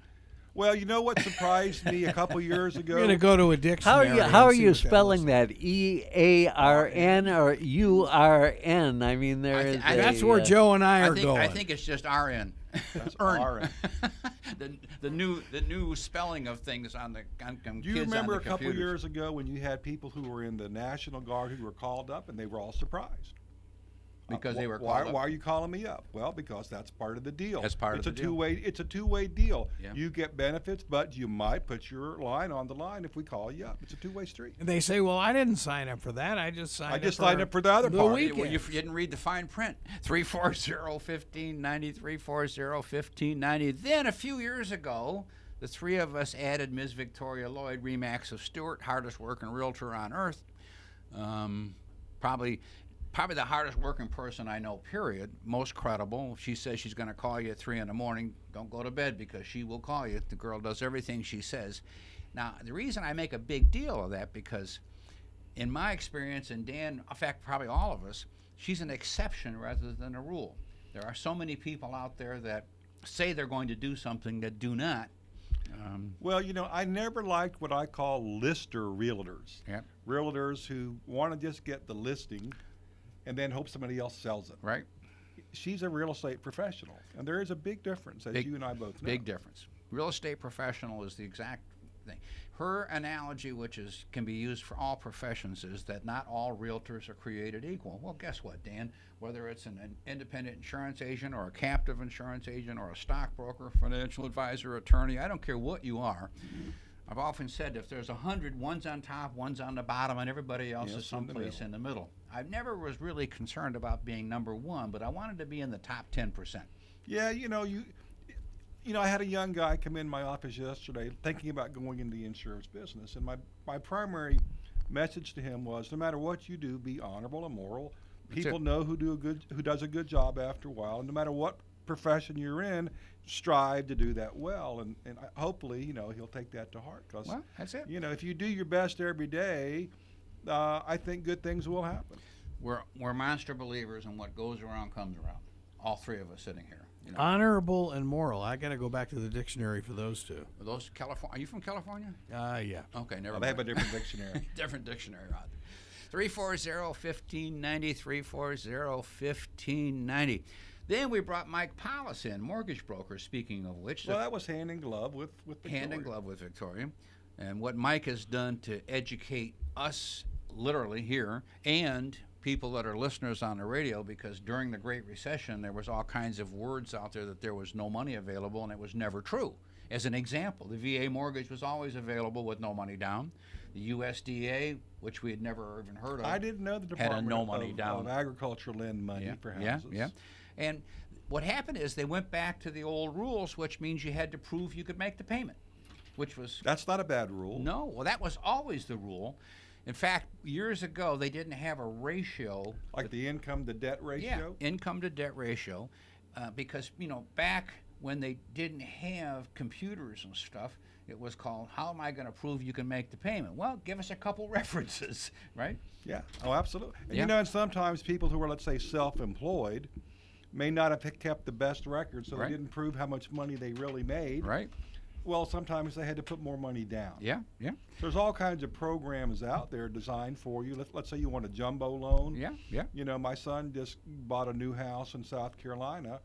[SPEAKER 4] Well, you know what surprised me a couple years ago?
[SPEAKER 5] You're going to go to a dictionary.
[SPEAKER 6] How are
[SPEAKER 5] and see
[SPEAKER 6] you
[SPEAKER 5] what
[SPEAKER 6] spelling
[SPEAKER 5] that?
[SPEAKER 6] that? EARN or URN? I mean,
[SPEAKER 5] That's where Joe and I are going.
[SPEAKER 3] I think it's just RN.
[SPEAKER 4] That's
[SPEAKER 3] Earn.
[SPEAKER 4] RN.
[SPEAKER 3] the new spelling of things on the on
[SPEAKER 4] Do
[SPEAKER 3] kids
[SPEAKER 4] you remember
[SPEAKER 3] on
[SPEAKER 4] a
[SPEAKER 3] the
[SPEAKER 4] couple
[SPEAKER 3] computers.
[SPEAKER 4] years ago when you had people who were in the National Guard who were called up and they were all surprised?
[SPEAKER 3] Because they were
[SPEAKER 4] why,
[SPEAKER 3] called up?
[SPEAKER 4] why are you calling me up? Well, because that's part of the deal.
[SPEAKER 3] That's part of the deal.
[SPEAKER 4] It's a two-way deal.
[SPEAKER 3] Yeah.
[SPEAKER 4] You get benefits, but you might put your line on the line if we call you up. It's a two-way street.
[SPEAKER 5] And they say, well, I didn't sign up for that. I just signed
[SPEAKER 4] up for the other
[SPEAKER 5] the
[SPEAKER 4] part.
[SPEAKER 5] weekend.
[SPEAKER 3] Well, you didn't read the fine print. 340-1590, 340-1590. Then a few years ago, the three of us added Ms. Victoria Lloyd, Remax of Stewart, hardest working realtor on earth. Probably the hardest working person I know, period. Most credible. She says she's going to call you at 3 in the morning. Don't go to bed because she will call you. The girl does everything she says. Now, the reason I make a big deal of that, because in my experience, and Dan, in fact, probably all of us, she's an exception rather than a rule. There are so many people out there that say they're going to do something that do not.
[SPEAKER 4] Well, I never liked what I call lister realtors.
[SPEAKER 3] Yeah.
[SPEAKER 4] Realtors who want to just get the listing and then hope somebody else sells it.
[SPEAKER 3] Right.
[SPEAKER 4] She's a real estate professional, and there is a big difference, as you and I both know.
[SPEAKER 3] Big difference. Real estate professional is the exact thing. Her analogy, which can be used for all professions, is that not all realtors are created equal. Well, guess what, Dan? Whether it's an independent insurance agent or a captive insurance agent or a stockbroker, financial advisor, attorney, I don't care what you are. I've often said if there's 100, one's on top, one's on the bottom, and everybody else is someplace in the middle. I never was really concerned about being number one, but I wanted to be in the top 10%.
[SPEAKER 4] Yeah, I had a young guy come in my office yesterday thinking about going into the insurance business, and my primary message to him was, no matter what you do, be honorable and moral. People know who does a good job after a while, and no matter what profession you're in, strive to do that well, and hopefully, he'll take that to heart. Because,
[SPEAKER 3] well, that's it.
[SPEAKER 4] If you do your best every day, I think good things will happen.
[SPEAKER 3] We're monster believers in what goes around comes around. All three of us sitting here.
[SPEAKER 5] Honorable and moral. I got to go back to the dictionary for those two.
[SPEAKER 3] Are those California? Are you from California?
[SPEAKER 5] Yeah.
[SPEAKER 3] Okay, never
[SPEAKER 4] They
[SPEAKER 3] mind.
[SPEAKER 4] have a different dictionary.
[SPEAKER 3] Different dictionary, Rod. 340-1590, 340-1590. Then we brought Mike Paulus in, mortgage broker, speaking of which.
[SPEAKER 4] Well, that was hand in glove with Victoria.
[SPEAKER 3] Hand in glove with Victoria. And what Mike has done to educate us, literally here, and people that are listeners on the radio, because during the Great Recession, there was all kinds of words out there that there was no money available, and it was never true. As an example, the VA mortgage was always available with no money down. The USDA, which we had never even heard of,
[SPEAKER 4] I didn't know the
[SPEAKER 3] had a
[SPEAKER 4] Department
[SPEAKER 3] no money down.
[SPEAKER 4] of Agriculture lend money for houses.
[SPEAKER 3] Yeah. And what happened is they went back to the old rules, which means you had to prove you could make the payment, which was...
[SPEAKER 4] That's not a bad rule.
[SPEAKER 3] No, well, that was always the rule. In fact, years ago, they didn't have a ratio.
[SPEAKER 4] Like the income to debt ratio?
[SPEAKER 3] Yeah, income to debt ratio, because, back when they didn't have computers and stuff, it was called, how am I going to prove you can make the payment? Well, give us a couple references, right?
[SPEAKER 4] Yeah, oh, absolutely. And
[SPEAKER 3] Yeah.
[SPEAKER 4] and sometimes people who are, let's say, self-employed may not have kept the best record, so
[SPEAKER 3] Right.
[SPEAKER 4] they didn't prove how much money they really made.
[SPEAKER 3] Right.
[SPEAKER 4] Well, sometimes they had to put more money down.
[SPEAKER 3] Yeah.
[SPEAKER 4] There's all kinds of programs out there designed for you. Let's say you want a jumbo loan.
[SPEAKER 3] Yeah.
[SPEAKER 4] My son just bought a new house in South Carolina,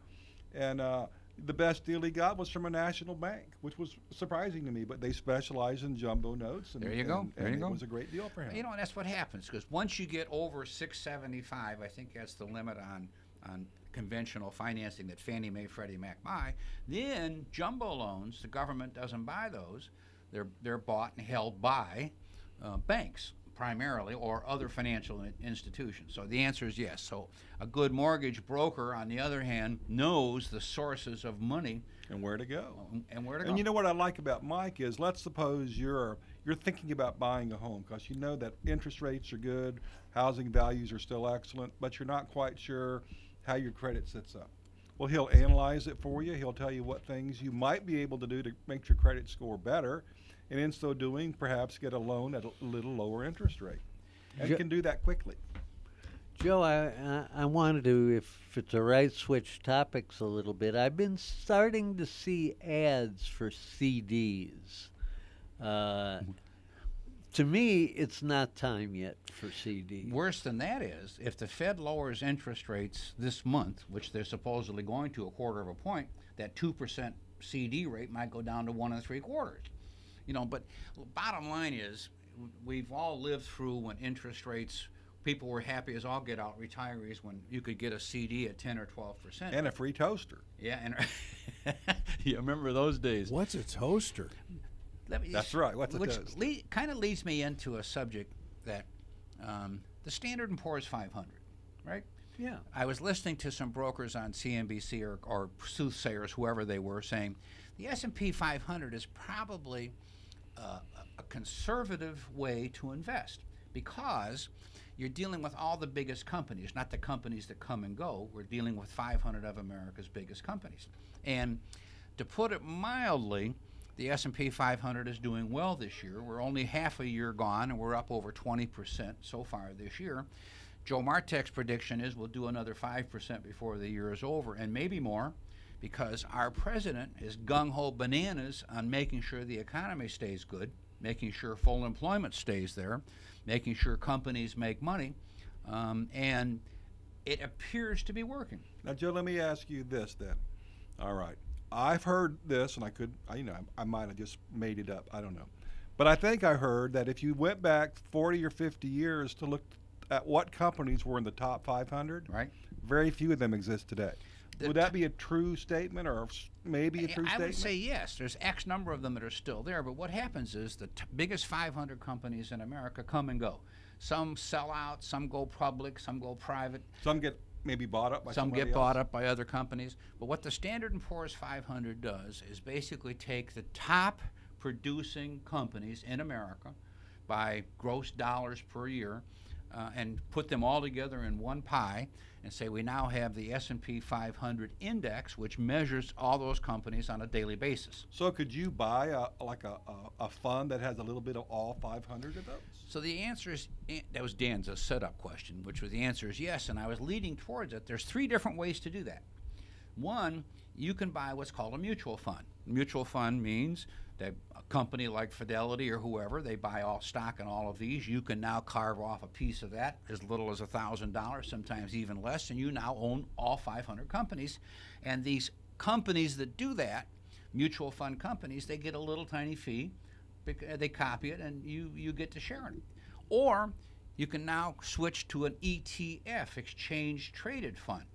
[SPEAKER 4] and the best deal he got was from a national bank, which was surprising to me, but they specialize in jumbo notes. And,
[SPEAKER 3] There you go.
[SPEAKER 4] And it was a great deal for him.
[SPEAKER 3] And that's what happens, because once you get over 675, I think that's the limit on conventional financing that Fannie Mae, Freddie Mac buy, then jumbo loans, the government doesn't buy those. They're bought and held by banks primarily, or other financial institutions. So the answer is yes. So a good mortgage broker, on the other hand, knows the sources of money
[SPEAKER 4] And where to go.
[SPEAKER 3] And where to go.
[SPEAKER 4] And you know what I like about Mike is, let's suppose you're thinking about buying a home because you know that interest rates are good, housing values are still excellent, but you're not quite sure how your credit sits up. Well, he'll analyze it for you. He'll tell you what things you might be able to do to make your credit score better, and in so doing, perhaps get a loan at a little lower interest rate. And can do that quickly.
[SPEAKER 6] Joe, I wanted to, if it's all right, switch topics a little bit. I've been starting to see ads for CDs. To me, it's not time yet for CDs.
[SPEAKER 3] Worse than that is, if the Fed lowers interest rates this month, which they're supposedly going to 1/4 point, that 2% CD rate might go down to 1 3/4. But bottom line is, we've all lived through when interest rates, people were happy as all get out, retirees, when you could get a CD at 10 or 12%.
[SPEAKER 4] And a free toaster.
[SPEAKER 3] Yeah, and you remember those days.
[SPEAKER 5] What's a toaster?
[SPEAKER 4] That's right. What's a toast?
[SPEAKER 3] Which kind of leads me into a subject that the Standard & Poor's 500, right?
[SPEAKER 6] Yeah.
[SPEAKER 3] I was listening to some brokers on CNBC or soothsayers, whoever they were, saying the S&P 500 is probably a conservative way to invest because you're dealing with all the biggest companies, not the companies that come and go. We're dealing with 500 of America's biggest companies. And to put it mildly, the S&P 500 is doing well this year. We're only half a year gone, and we're up over 20% so far this year. Joe Martek's prediction is we'll do another 5% before the year is over, and maybe more, because our president is gung-ho bananas on making sure the economy stays good, making sure full employment stays there, making sure companies make money, and it appears to be working.
[SPEAKER 4] Now, Joe, let me ask you this then. All right. I've heard this, and I might have just made it up. I don't know. But I think I heard that if you went back 40 or 50 years to look at what companies were in the top 500,
[SPEAKER 3] right,
[SPEAKER 4] very few of them exist today. Would that be a true statement, or maybe a true statement?
[SPEAKER 3] I would say yes. There's X number of them that are still there, but what happens is the biggest 500 companies in America come and go. Some sell out, some go public, some go private.
[SPEAKER 4] Some get maybe bought up by
[SPEAKER 3] some
[SPEAKER 4] somebody
[SPEAKER 3] get
[SPEAKER 4] else.
[SPEAKER 3] bought up by other companies. But what the Standard & Poor's 500 does is basically take the top producing companies in America by gross dollars per year and put them all together in one pie and say we now have the S&P 500 index, which measures all those companies on a daily basis.
[SPEAKER 4] So could you buy a fund that has a little bit of all 500 of those?
[SPEAKER 3] So the answer is, that was Dan's setup question, which was the answer is yes, and I was leading towards it. There's 3 different ways to do that. One, you can buy what's called a mutual fund. A mutual fund means that a company like Fidelity or whoever, they buy all stock in all of these. You can now carve off a piece of that as little as $1,000, sometimes even less, and you now own all 500 companies. And these companies that do that, mutual fund companies, they get a little tiny fee. They copy it, and you get to share it. Or you can now switch to an ETF, exchange traded fund.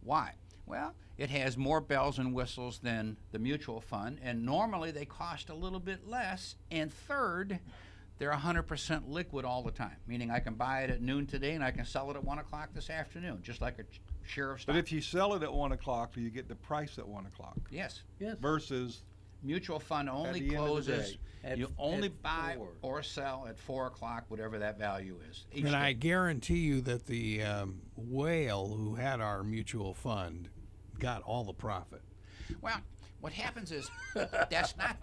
[SPEAKER 3] Why? Well, it has more bells and whistles than the mutual fund, and normally they cost a little bit less. And third, they're 100% liquid all the time, meaning I can buy it at noon today and I can sell it at 1 o'clock this afternoon, just like a share of stock.
[SPEAKER 4] But if you sell it at 1 o'clock, do you get the price at 1 o'clock?
[SPEAKER 3] Yes.
[SPEAKER 4] Versus
[SPEAKER 3] mutual fund only closes. You only buy or sell at 4 o'clock, whatever that value is.
[SPEAKER 5] And I guarantee you that the whale who had our mutual fund got all the profit.
[SPEAKER 3] Well, what happens is that's not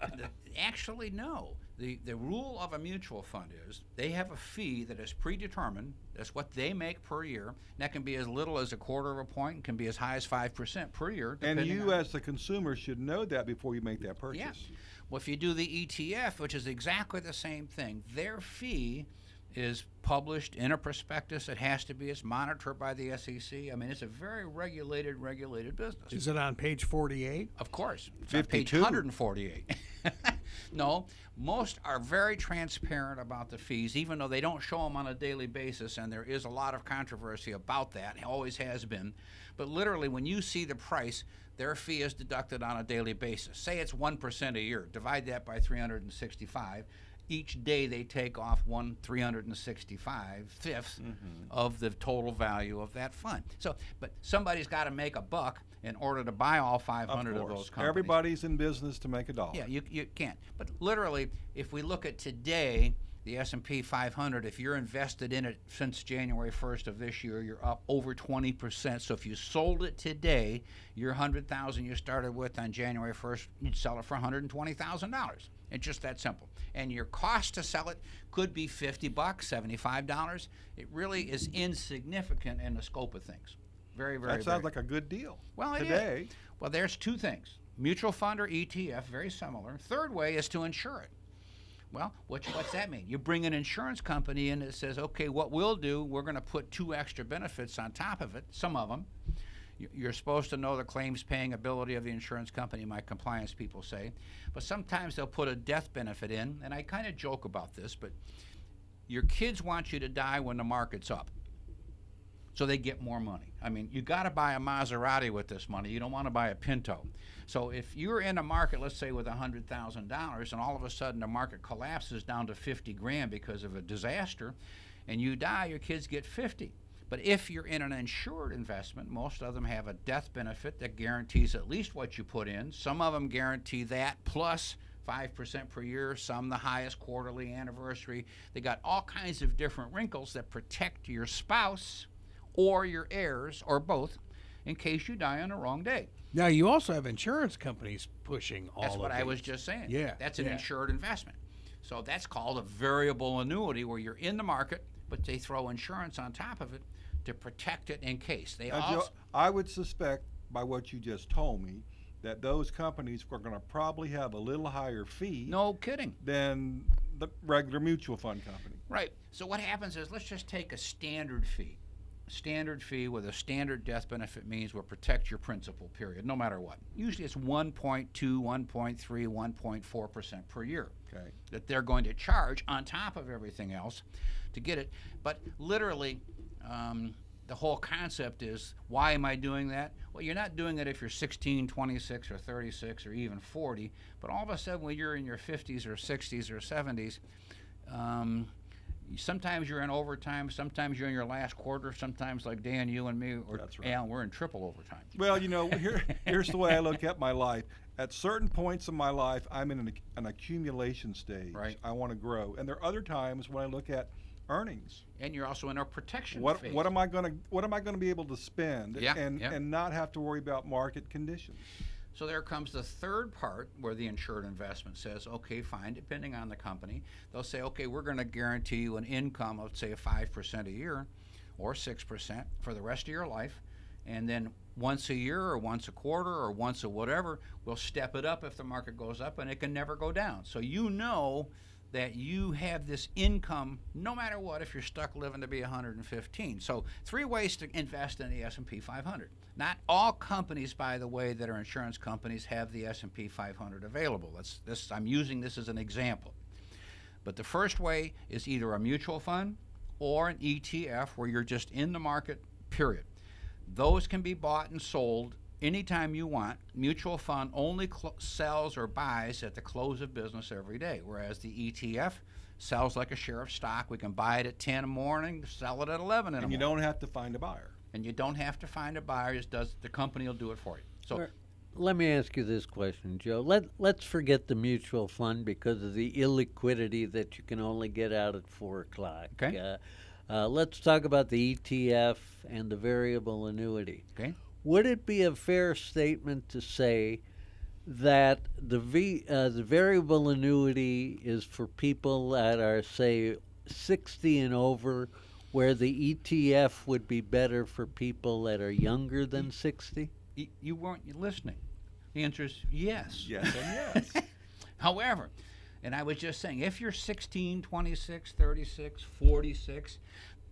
[SPEAKER 3] actually no. The rule of a mutual fund is they have a fee that is predetermined. That's what they make per year. And that can be as little as 1/4 point and can be as high as 5% per year.
[SPEAKER 4] And you as the consumer should know that before you make that purchase.
[SPEAKER 3] Yeah. Well, if you do the ETF, which is exactly the same thing, their fee is published in a prospectus. It has to be. It's monitored by the SEC. I mean, it's a very regulated business.
[SPEAKER 5] Is it on page 48?
[SPEAKER 3] Of course. It's on page 148. No, most are very transparent about the fees, even though they don't show them on a daily basis, and there is a lot of controversy about that. It always has been. But literally, when you see the price, their fee is deducted on a daily basis. Say it's 1% a year. Divide that by 365. each day they take off 1/365 of the total value of that fund. So, but somebody's got to make a buck in order to buy all 500 of those companies.
[SPEAKER 4] Everybody's in business to make a dollar.
[SPEAKER 3] Yeah, you can't. But literally, if we look at today, the S&P 500, if you're invested in it since January 1st of this year, you're up over 20%. So if you sold it today, your $100,000 you started with on January 1st, you'd sell it for $120,000. It's just that simple. And your cost to sell it could be $50, $75. It really is insignificant in the scope of things. Very, very.
[SPEAKER 4] That sounds like a good deal.
[SPEAKER 3] Well, it
[SPEAKER 4] today.
[SPEAKER 3] is. Well, there's two things: mutual fund or ETF, very similar. Third way is to insure it. Well, what's that mean? You bring an insurance company in that says, okay, what we'll do, we're going to put 2 extra benefits on top of it, some of them. You're supposed to know the claims paying ability of the insurance company, my compliance people say. But sometimes they'll put a death benefit in, and I kind of joke about this, but your kids want you to die when the market's up, so they get more money. I mean, you got to buy a Maserati with this money. You don't want to buy a Pinto. So if you're in a market, let's say with $100,000, and all of a sudden the market collapses down to 50 grand because of a disaster, and you die, your kids get 50. But if you're in an insured investment, most of them have a death benefit that guarantees at least what you put in. Some of them guarantee that plus 5% per year, some the highest quarterly anniversary. They got all kinds of different wrinkles that protect your spouse or your heirs or both in case you die on the wrong day.
[SPEAKER 5] Now, you also have insurance companies pushing all of
[SPEAKER 3] That's what
[SPEAKER 5] these.
[SPEAKER 3] I was just saying.
[SPEAKER 5] Yeah.
[SPEAKER 3] That's an insured investment. So that's called a variable annuity, where you're in the market, but they throw insurance on top of it to protect it in case. They
[SPEAKER 4] Now,
[SPEAKER 3] also,
[SPEAKER 4] Joe, I would suspect, by what you just told me, that those companies are going to probably have a little higher fee
[SPEAKER 3] no kidding.
[SPEAKER 4] than the regular mutual fund company.
[SPEAKER 3] Right. So what happens is, let's just take a standard fee. Standard fee with a standard death benefit means will protect your principal, period, no matter what. Usually it's 1.2, 1.3, 1.4% per year that they're going to charge on top of everything else to get it. But literally, the whole concept is, why am I doing that? Well, you're not doing it if you're 16, 26, or 36, or even 40. But all of a sudden, when you're in your 50s or 60s or 70s, sometimes you're in overtime, sometimes you're in your last quarter, sometimes like Dan, you and me, or Alan, we're in triple overtime.
[SPEAKER 4] Well, you know, here's the way I look at my life. At certain points in my life, I'm in an accumulation stage.
[SPEAKER 3] Right.
[SPEAKER 4] I want to grow. And there are other times when I look at earnings.
[SPEAKER 3] And you're also in a protection phase.
[SPEAKER 4] What am I going to be able to spend and not have to worry about market conditions?
[SPEAKER 3] So there comes the third part, where the insured investment says, okay, fine, depending on the company, they'll say, okay, we're going to guarantee you an income of, say, 5% a year or 6% for the rest of your life. And then once a year or once a quarter or once a whatever, we'll step it up if the market goes up, and it can never go down. So you know that you have this income no matter what if you're stuck living to be 115. So 3 ways to invest in the S&P 500. Not all companies, by the way, that are insurance companies have the S&P 500 available. I'm using this as an example. But the first way is either a mutual fund or an ETF, where you're just in the market, period. Those can be bought and sold anytime you want. Mutual fund only sells or buys at the close of business every day, whereas the ETF sells like a share of stock. We can buy it at 10 in the morning, sell it at 11 in the morning.
[SPEAKER 4] And you don't have to find a buyer.
[SPEAKER 3] And you don't have to find a buyer. The company will do it for you. So,
[SPEAKER 6] let me ask you this question, Joe. Let's forget the mutual fund because of the illiquidity that you can only get out at 4 o'clock.
[SPEAKER 3] Okay.
[SPEAKER 6] Let's talk about the ETF and the variable annuity.
[SPEAKER 3] Okay.
[SPEAKER 6] Would it be a fair statement to say that the variable annuity is for people that are, say, 60 and over, where the ETF would be better for people that are younger than 60?
[SPEAKER 3] You weren't listening. The answer is yes.
[SPEAKER 4] Yes and yes.
[SPEAKER 3] However, and I was just saying, if you're 16, 26, 36, 46,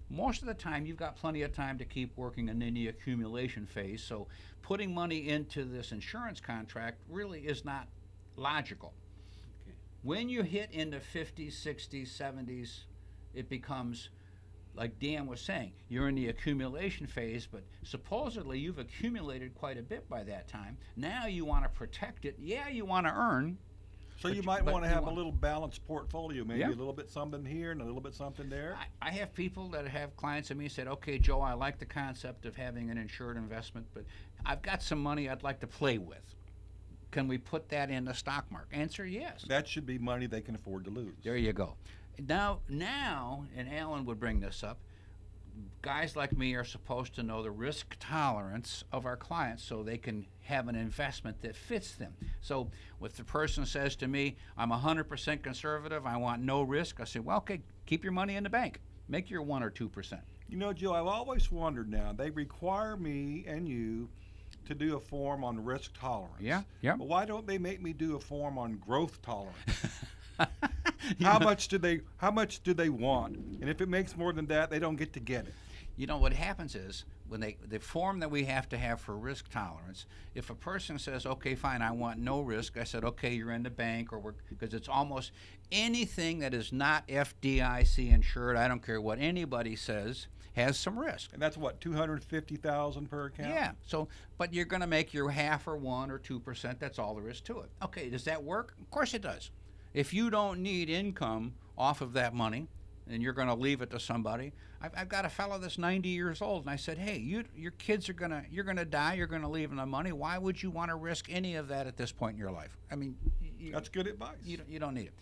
[SPEAKER 3] most of the time you've got plenty of time to keep working in the accumulation phase. So putting money into this insurance contract really is not logical. Okay. When you hit into 50s, 60s, 70s, it becomes, like Dan was saying, you're in the accumulation phase, but supposedly you've accumulated quite a bit by that time. Now you want to protect it. Yeah, you want to earn,
[SPEAKER 4] So you might want to have a little balanced portfolio, maybe a little bit something here and a little bit something there.
[SPEAKER 3] I have people that have clients of me said, okay, Joe, I like the concept of having an insured investment, but I've got some money I'd like to play with. Can we put that in the stock market? Answer, yes.
[SPEAKER 4] That should be money they can afford to lose.
[SPEAKER 3] There you go. Now, and Alan would bring this up, guys like me are supposed to know the risk tolerance of our clients so they can have an investment that fits them. So if the person says to me, I'm 100% conservative, I want no risk, I say, well, okay, keep your money in the bank. Make your 1 or 2%.
[SPEAKER 4] You know, Joe, I've always wondered now, they require me and you to do a form on risk tolerance.
[SPEAKER 3] Yeah.
[SPEAKER 4] But why don't they make me do a form on growth tolerance? How much do they want? And if it makes more than that, they don't get it.
[SPEAKER 3] You know what happens is when the form that we have to have for risk tolerance, if a person says, okay, fine, I want no risk, I said, okay, you're in the bank, because it's almost anything that is not FDIC insured, I don't care what anybody says, has some risk.
[SPEAKER 4] And that's what, $250,000 per account?
[SPEAKER 3] Yeah. So, but you're going to make your 0.5 or 1 or 2%. That's all there is to it. Okay. Does that work? Of course it does. If you don't need income off of that money, and you're going to leave it to somebody, I've got a fellow that's 90 years old, and I said, hey, your kids you're gonna die. You're going to leave them the money. Why would you want to risk any of that at this point in your life? I mean,
[SPEAKER 4] that's good advice.
[SPEAKER 3] You don't need it.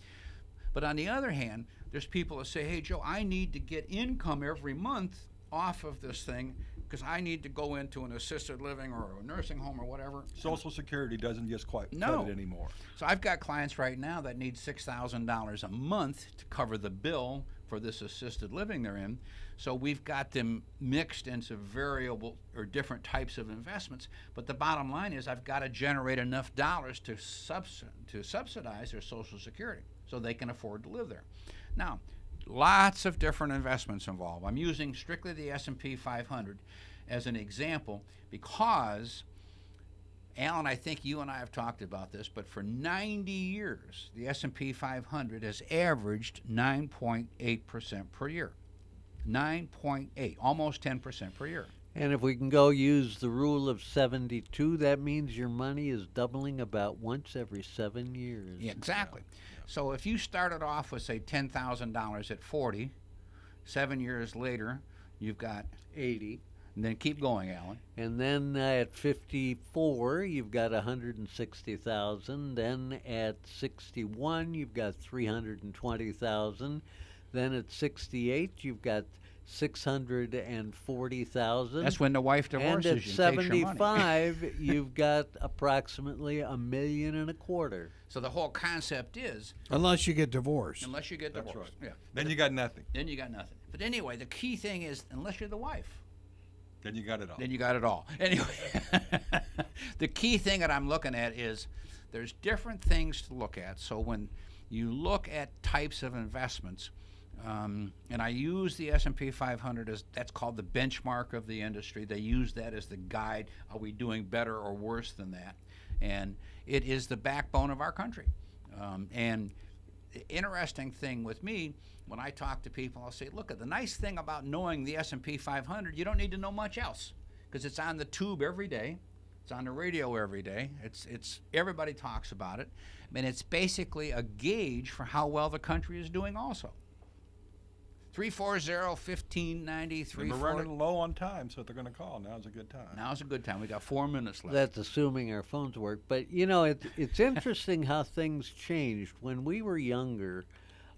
[SPEAKER 3] But on the other hand, there's people that say, hey, Joe, I need to get income every month off of this thing because I need to go into an assisted living or a nursing home or whatever.
[SPEAKER 4] Social Security doesn't just quite cut it anymore.
[SPEAKER 3] So I've got clients right now that need $6,000 a month to cover the bill for this assisted living they're in. So we've got them mixed into variable or different types of investments. But the bottom line is I've got to generate enough dollars to subsidize their Social Security so they can afford to live there. Now, lots of different investments involved. I'm using strictly the S&P 500 as an example because, Alan, I think you and I have talked about this, but for 90 years, the S&P 500 has averaged 9.8% per year. 9.8, almost 10% per year.
[SPEAKER 6] And if we can go use the rule of 72, that means your money is doubling about once every 7 years.
[SPEAKER 3] Yeah, exactly. So if you started off with, say, $10,000 at 40, 7 years later, you've got
[SPEAKER 6] 80.
[SPEAKER 3] And then keep going, Alan.
[SPEAKER 6] And then at 54, you've got 160,000. Then at 61, you've got 320,000. Then at 68, you've got 640,000.
[SPEAKER 3] That's when the wife divorces you.
[SPEAKER 6] And at 75, you've got approximately $1.25 million.
[SPEAKER 3] So the whole concept is,
[SPEAKER 5] unless you get divorced.
[SPEAKER 3] Unless you get divorced.
[SPEAKER 4] Right.
[SPEAKER 3] Yeah.
[SPEAKER 4] Then you got nothing.
[SPEAKER 3] Then you got nothing. But anyway, the key thing is, unless you're the wife.
[SPEAKER 4] Then you got it all.
[SPEAKER 3] Then you got it all. Anyway, the key thing that I'm looking at is there's different things to look at. So when you look at types of investments, and I use the S&P 500 as that's called the benchmark of the industry. They use that as the guide. Are we doing better or worse than that? And it is the backbone of our country. And the interesting thing with me, when I talk to people, I'll say, look, the nice thing about knowing the S&P 500, you don't need to know much else because it's on the tube every day. It's on the radio every day. It's everybody talks about it. I mean, it's basically a gauge for how well the country is doing also. 340-1590.
[SPEAKER 4] We're running low on time, so if they're going to call, now's a good time.
[SPEAKER 3] Now's a good time. We got 4 minutes left.
[SPEAKER 6] That's assuming our phones work. But, you know, it's interesting how things changed. When we were younger,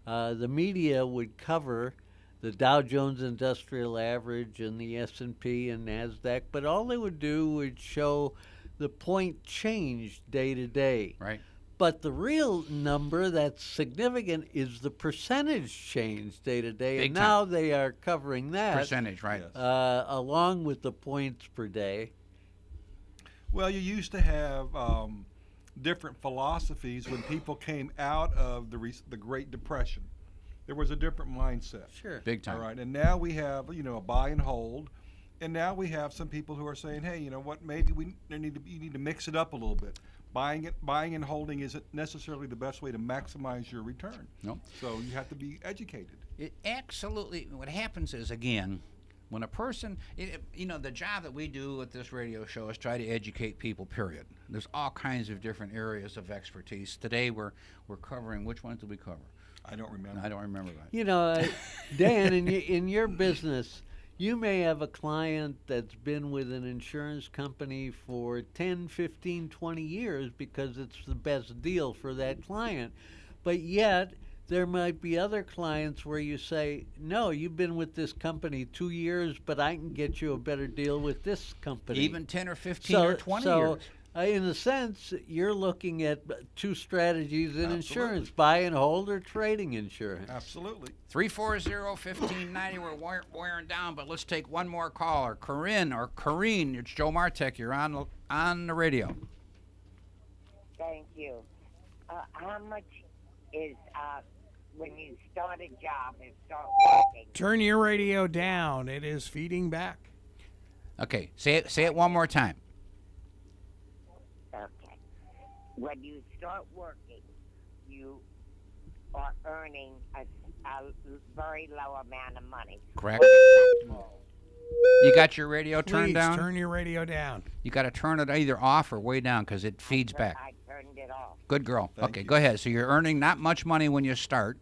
[SPEAKER 6] the media would cover the Dow Jones Industrial Average and the S&P and NASDAQ, but all they would do would show the point change day to day.
[SPEAKER 3] Right.
[SPEAKER 6] But the real number that's significant is the percentage change day to day.
[SPEAKER 3] Big
[SPEAKER 6] and
[SPEAKER 3] time.
[SPEAKER 6] now they are covering that.
[SPEAKER 3] Percentage, right.
[SPEAKER 4] Yes.
[SPEAKER 6] Along with the points per day.
[SPEAKER 4] Well, you used to have different philosophies when people came out of the Great Depression. There was a different mindset.
[SPEAKER 6] Sure.
[SPEAKER 3] Big time.
[SPEAKER 4] All right, and now we have, a buy and hold, and now we have some people who are saying, hey, you know what, maybe you need to mix it up a little bit. Buying and holding isn't necessarily the best way to maximize your return.
[SPEAKER 3] No.
[SPEAKER 4] So you have to be educated.
[SPEAKER 3] It absolutely, what happens is, again, When a person, the job that we do at this radio show is try to educate people, period. There's all kinds of different areas of expertise. Today we're covering, which ones did we cover?
[SPEAKER 4] I don't remember.
[SPEAKER 3] I don't remember that.
[SPEAKER 6] You know, Dan, in your business, you may have a client that's been with an insurance company for 10, 15, 20 years because it's the best deal for that client. But yet, there might be other clients where you say, no, you've been with this company 2 years, but I can get you a better deal with this company.
[SPEAKER 3] Even 10 or 15 or 20 years.
[SPEAKER 6] In a sense, you're looking at two strategies in
[SPEAKER 4] Absolutely.
[SPEAKER 6] insurance, buy and hold or trading insurance.
[SPEAKER 4] Absolutely.
[SPEAKER 3] 340-1590, we're wearing down, but let's take one more caller. Corinne, it's Joe Martek. You're on the radio.
[SPEAKER 10] Thank you. How much is when you start a job and start working?
[SPEAKER 5] Turn your radio down. It is feeding back.
[SPEAKER 3] Okay, say it one more time.
[SPEAKER 10] Okay. When you start working, you are earning a very low amount of money.
[SPEAKER 3] Correct. You got your radio turned
[SPEAKER 5] Please
[SPEAKER 3] down?
[SPEAKER 5] turn your radio down.
[SPEAKER 3] You got to turn it either off or way down because it feeds back.
[SPEAKER 10] I turned it off.
[SPEAKER 3] Good girl.
[SPEAKER 4] Thank
[SPEAKER 3] Okay,
[SPEAKER 4] you.
[SPEAKER 3] go ahead. So you're earning not much money when you start.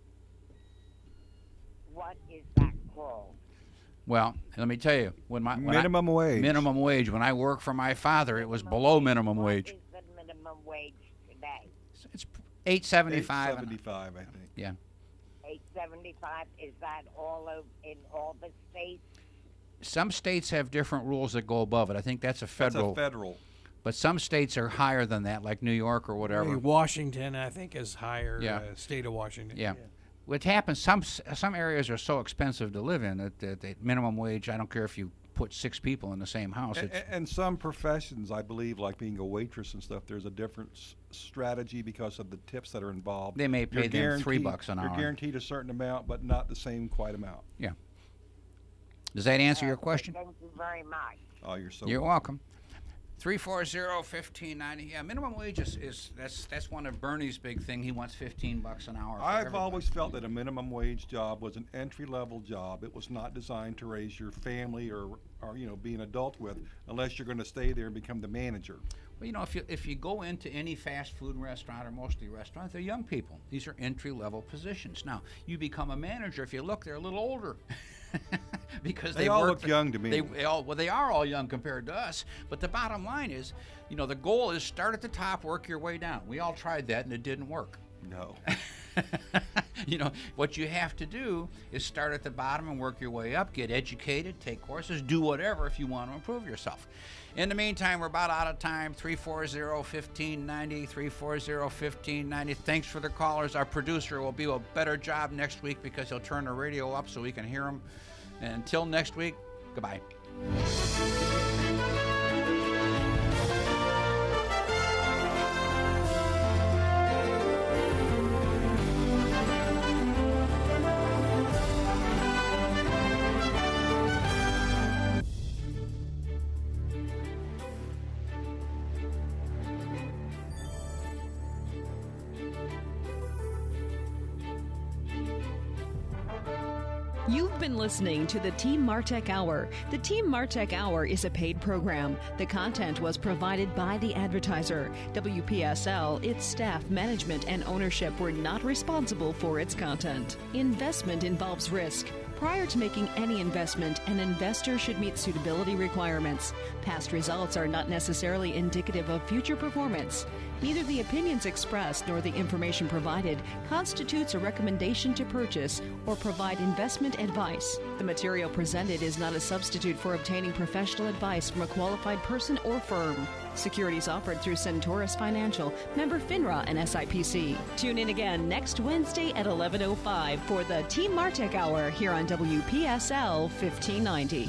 [SPEAKER 10] What is that called?
[SPEAKER 3] Well, let me tell you,
[SPEAKER 4] Minimum wage.
[SPEAKER 3] Minimum wage. When I worked for my father, it was below minimum wage.
[SPEAKER 10] What is the minimum wage today?
[SPEAKER 3] It's $8.75.
[SPEAKER 4] $8.75, I think.
[SPEAKER 3] Yeah.
[SPEAKER 10] $8.75. Is that in all the states?
[SPEAKER 3] Some states have different rules that go above it. I think that's a federal.
[SPEAKER 4] That's a federal.
[SPEAKER 3] But some states are higher than that, like New York or whatever.
[SPEAKER 5] Hey, Washington, I think, is higher.
[SPEAKER 3] Yeah.
[SPEAKER 5] State of Washington.
[SPEAKER 3] Yeah. What happens, some areas are so expensive to live in that the minimum wage, I don't care if you put 6 people in the same house.
[SPEAKER 4] And some professions, I believe, like being a waitress and stuff, there's a different strategy because of the tips that are involved.
[SPEAKER 3] They may pay them $3 an hour.
[SPEAKER 4] You're guaranteed a certain amount, but not the same quite amount.
[SPEAKER 3] Yeah. Does that answer your question?
[SPEAKER 10] Thank you very much.
[SPEAKER 4] Oh, you're so
[SPEAKER 3] You're welcome. 340-1590. Yeah, minimum wage is that's one of Bernie's big thing. He wants $15 an hour. For
[SPEAKER 4] I've
[SPEAKER 3] everybody.
[SPEAKER 4] always felt that a minimum wage job was an entry-level job. It was not designed to raise your family or be an adult with, unless you're going to stay there and become the manager.
[SPEAKER 3] Well, if you go into any fast food restaurant or mostly restaurants, they're young people. These are entry-level positions. Now, you become a manager. If you look, they're a little older. Because
[SPEAKER 4] they all look young to me.
[SPEAKER 3] They are all young compared to us. But the bottom line is, the goal is start at the top, work your way down. We all tried that, and it didn't work.
[SPEAKER 4] No.
[SPEAKER 3] What you have to do is start at the bottom and work your way up, get educated, take courses, do whatever if you want to improve yourself. In the meantime, we're about out of time. 340-1590, 340-1590. Thanks for the callers. Our producer will do a better job next week because he'll turn the radio up so we can hear him. And until next week, goodbye.
[SPEAKER 2] You've been listening to the Team MARTEK Hour. The Team MARTEK Hour is a paid program. The content was provided by the advertiser. WPSL, its staff, management, and ownership were not responsible for its content. Investment involves risk. Prior to making any investment, an investor should meet suitability requirements. Past results are not necessarily indicative of future performance. Neither the opinions expressed nor the information provided constitutes a recommendation to purchase or provide investment advice. The material presented is not a substitute for obtaining professional advice from a qualified person or firm. Securities offered through Centaurus Financial, member FINRA and SIPC. Tune in again next Wednesday at 11:05 for the Team MARTEK Hour here on WPSL 1590.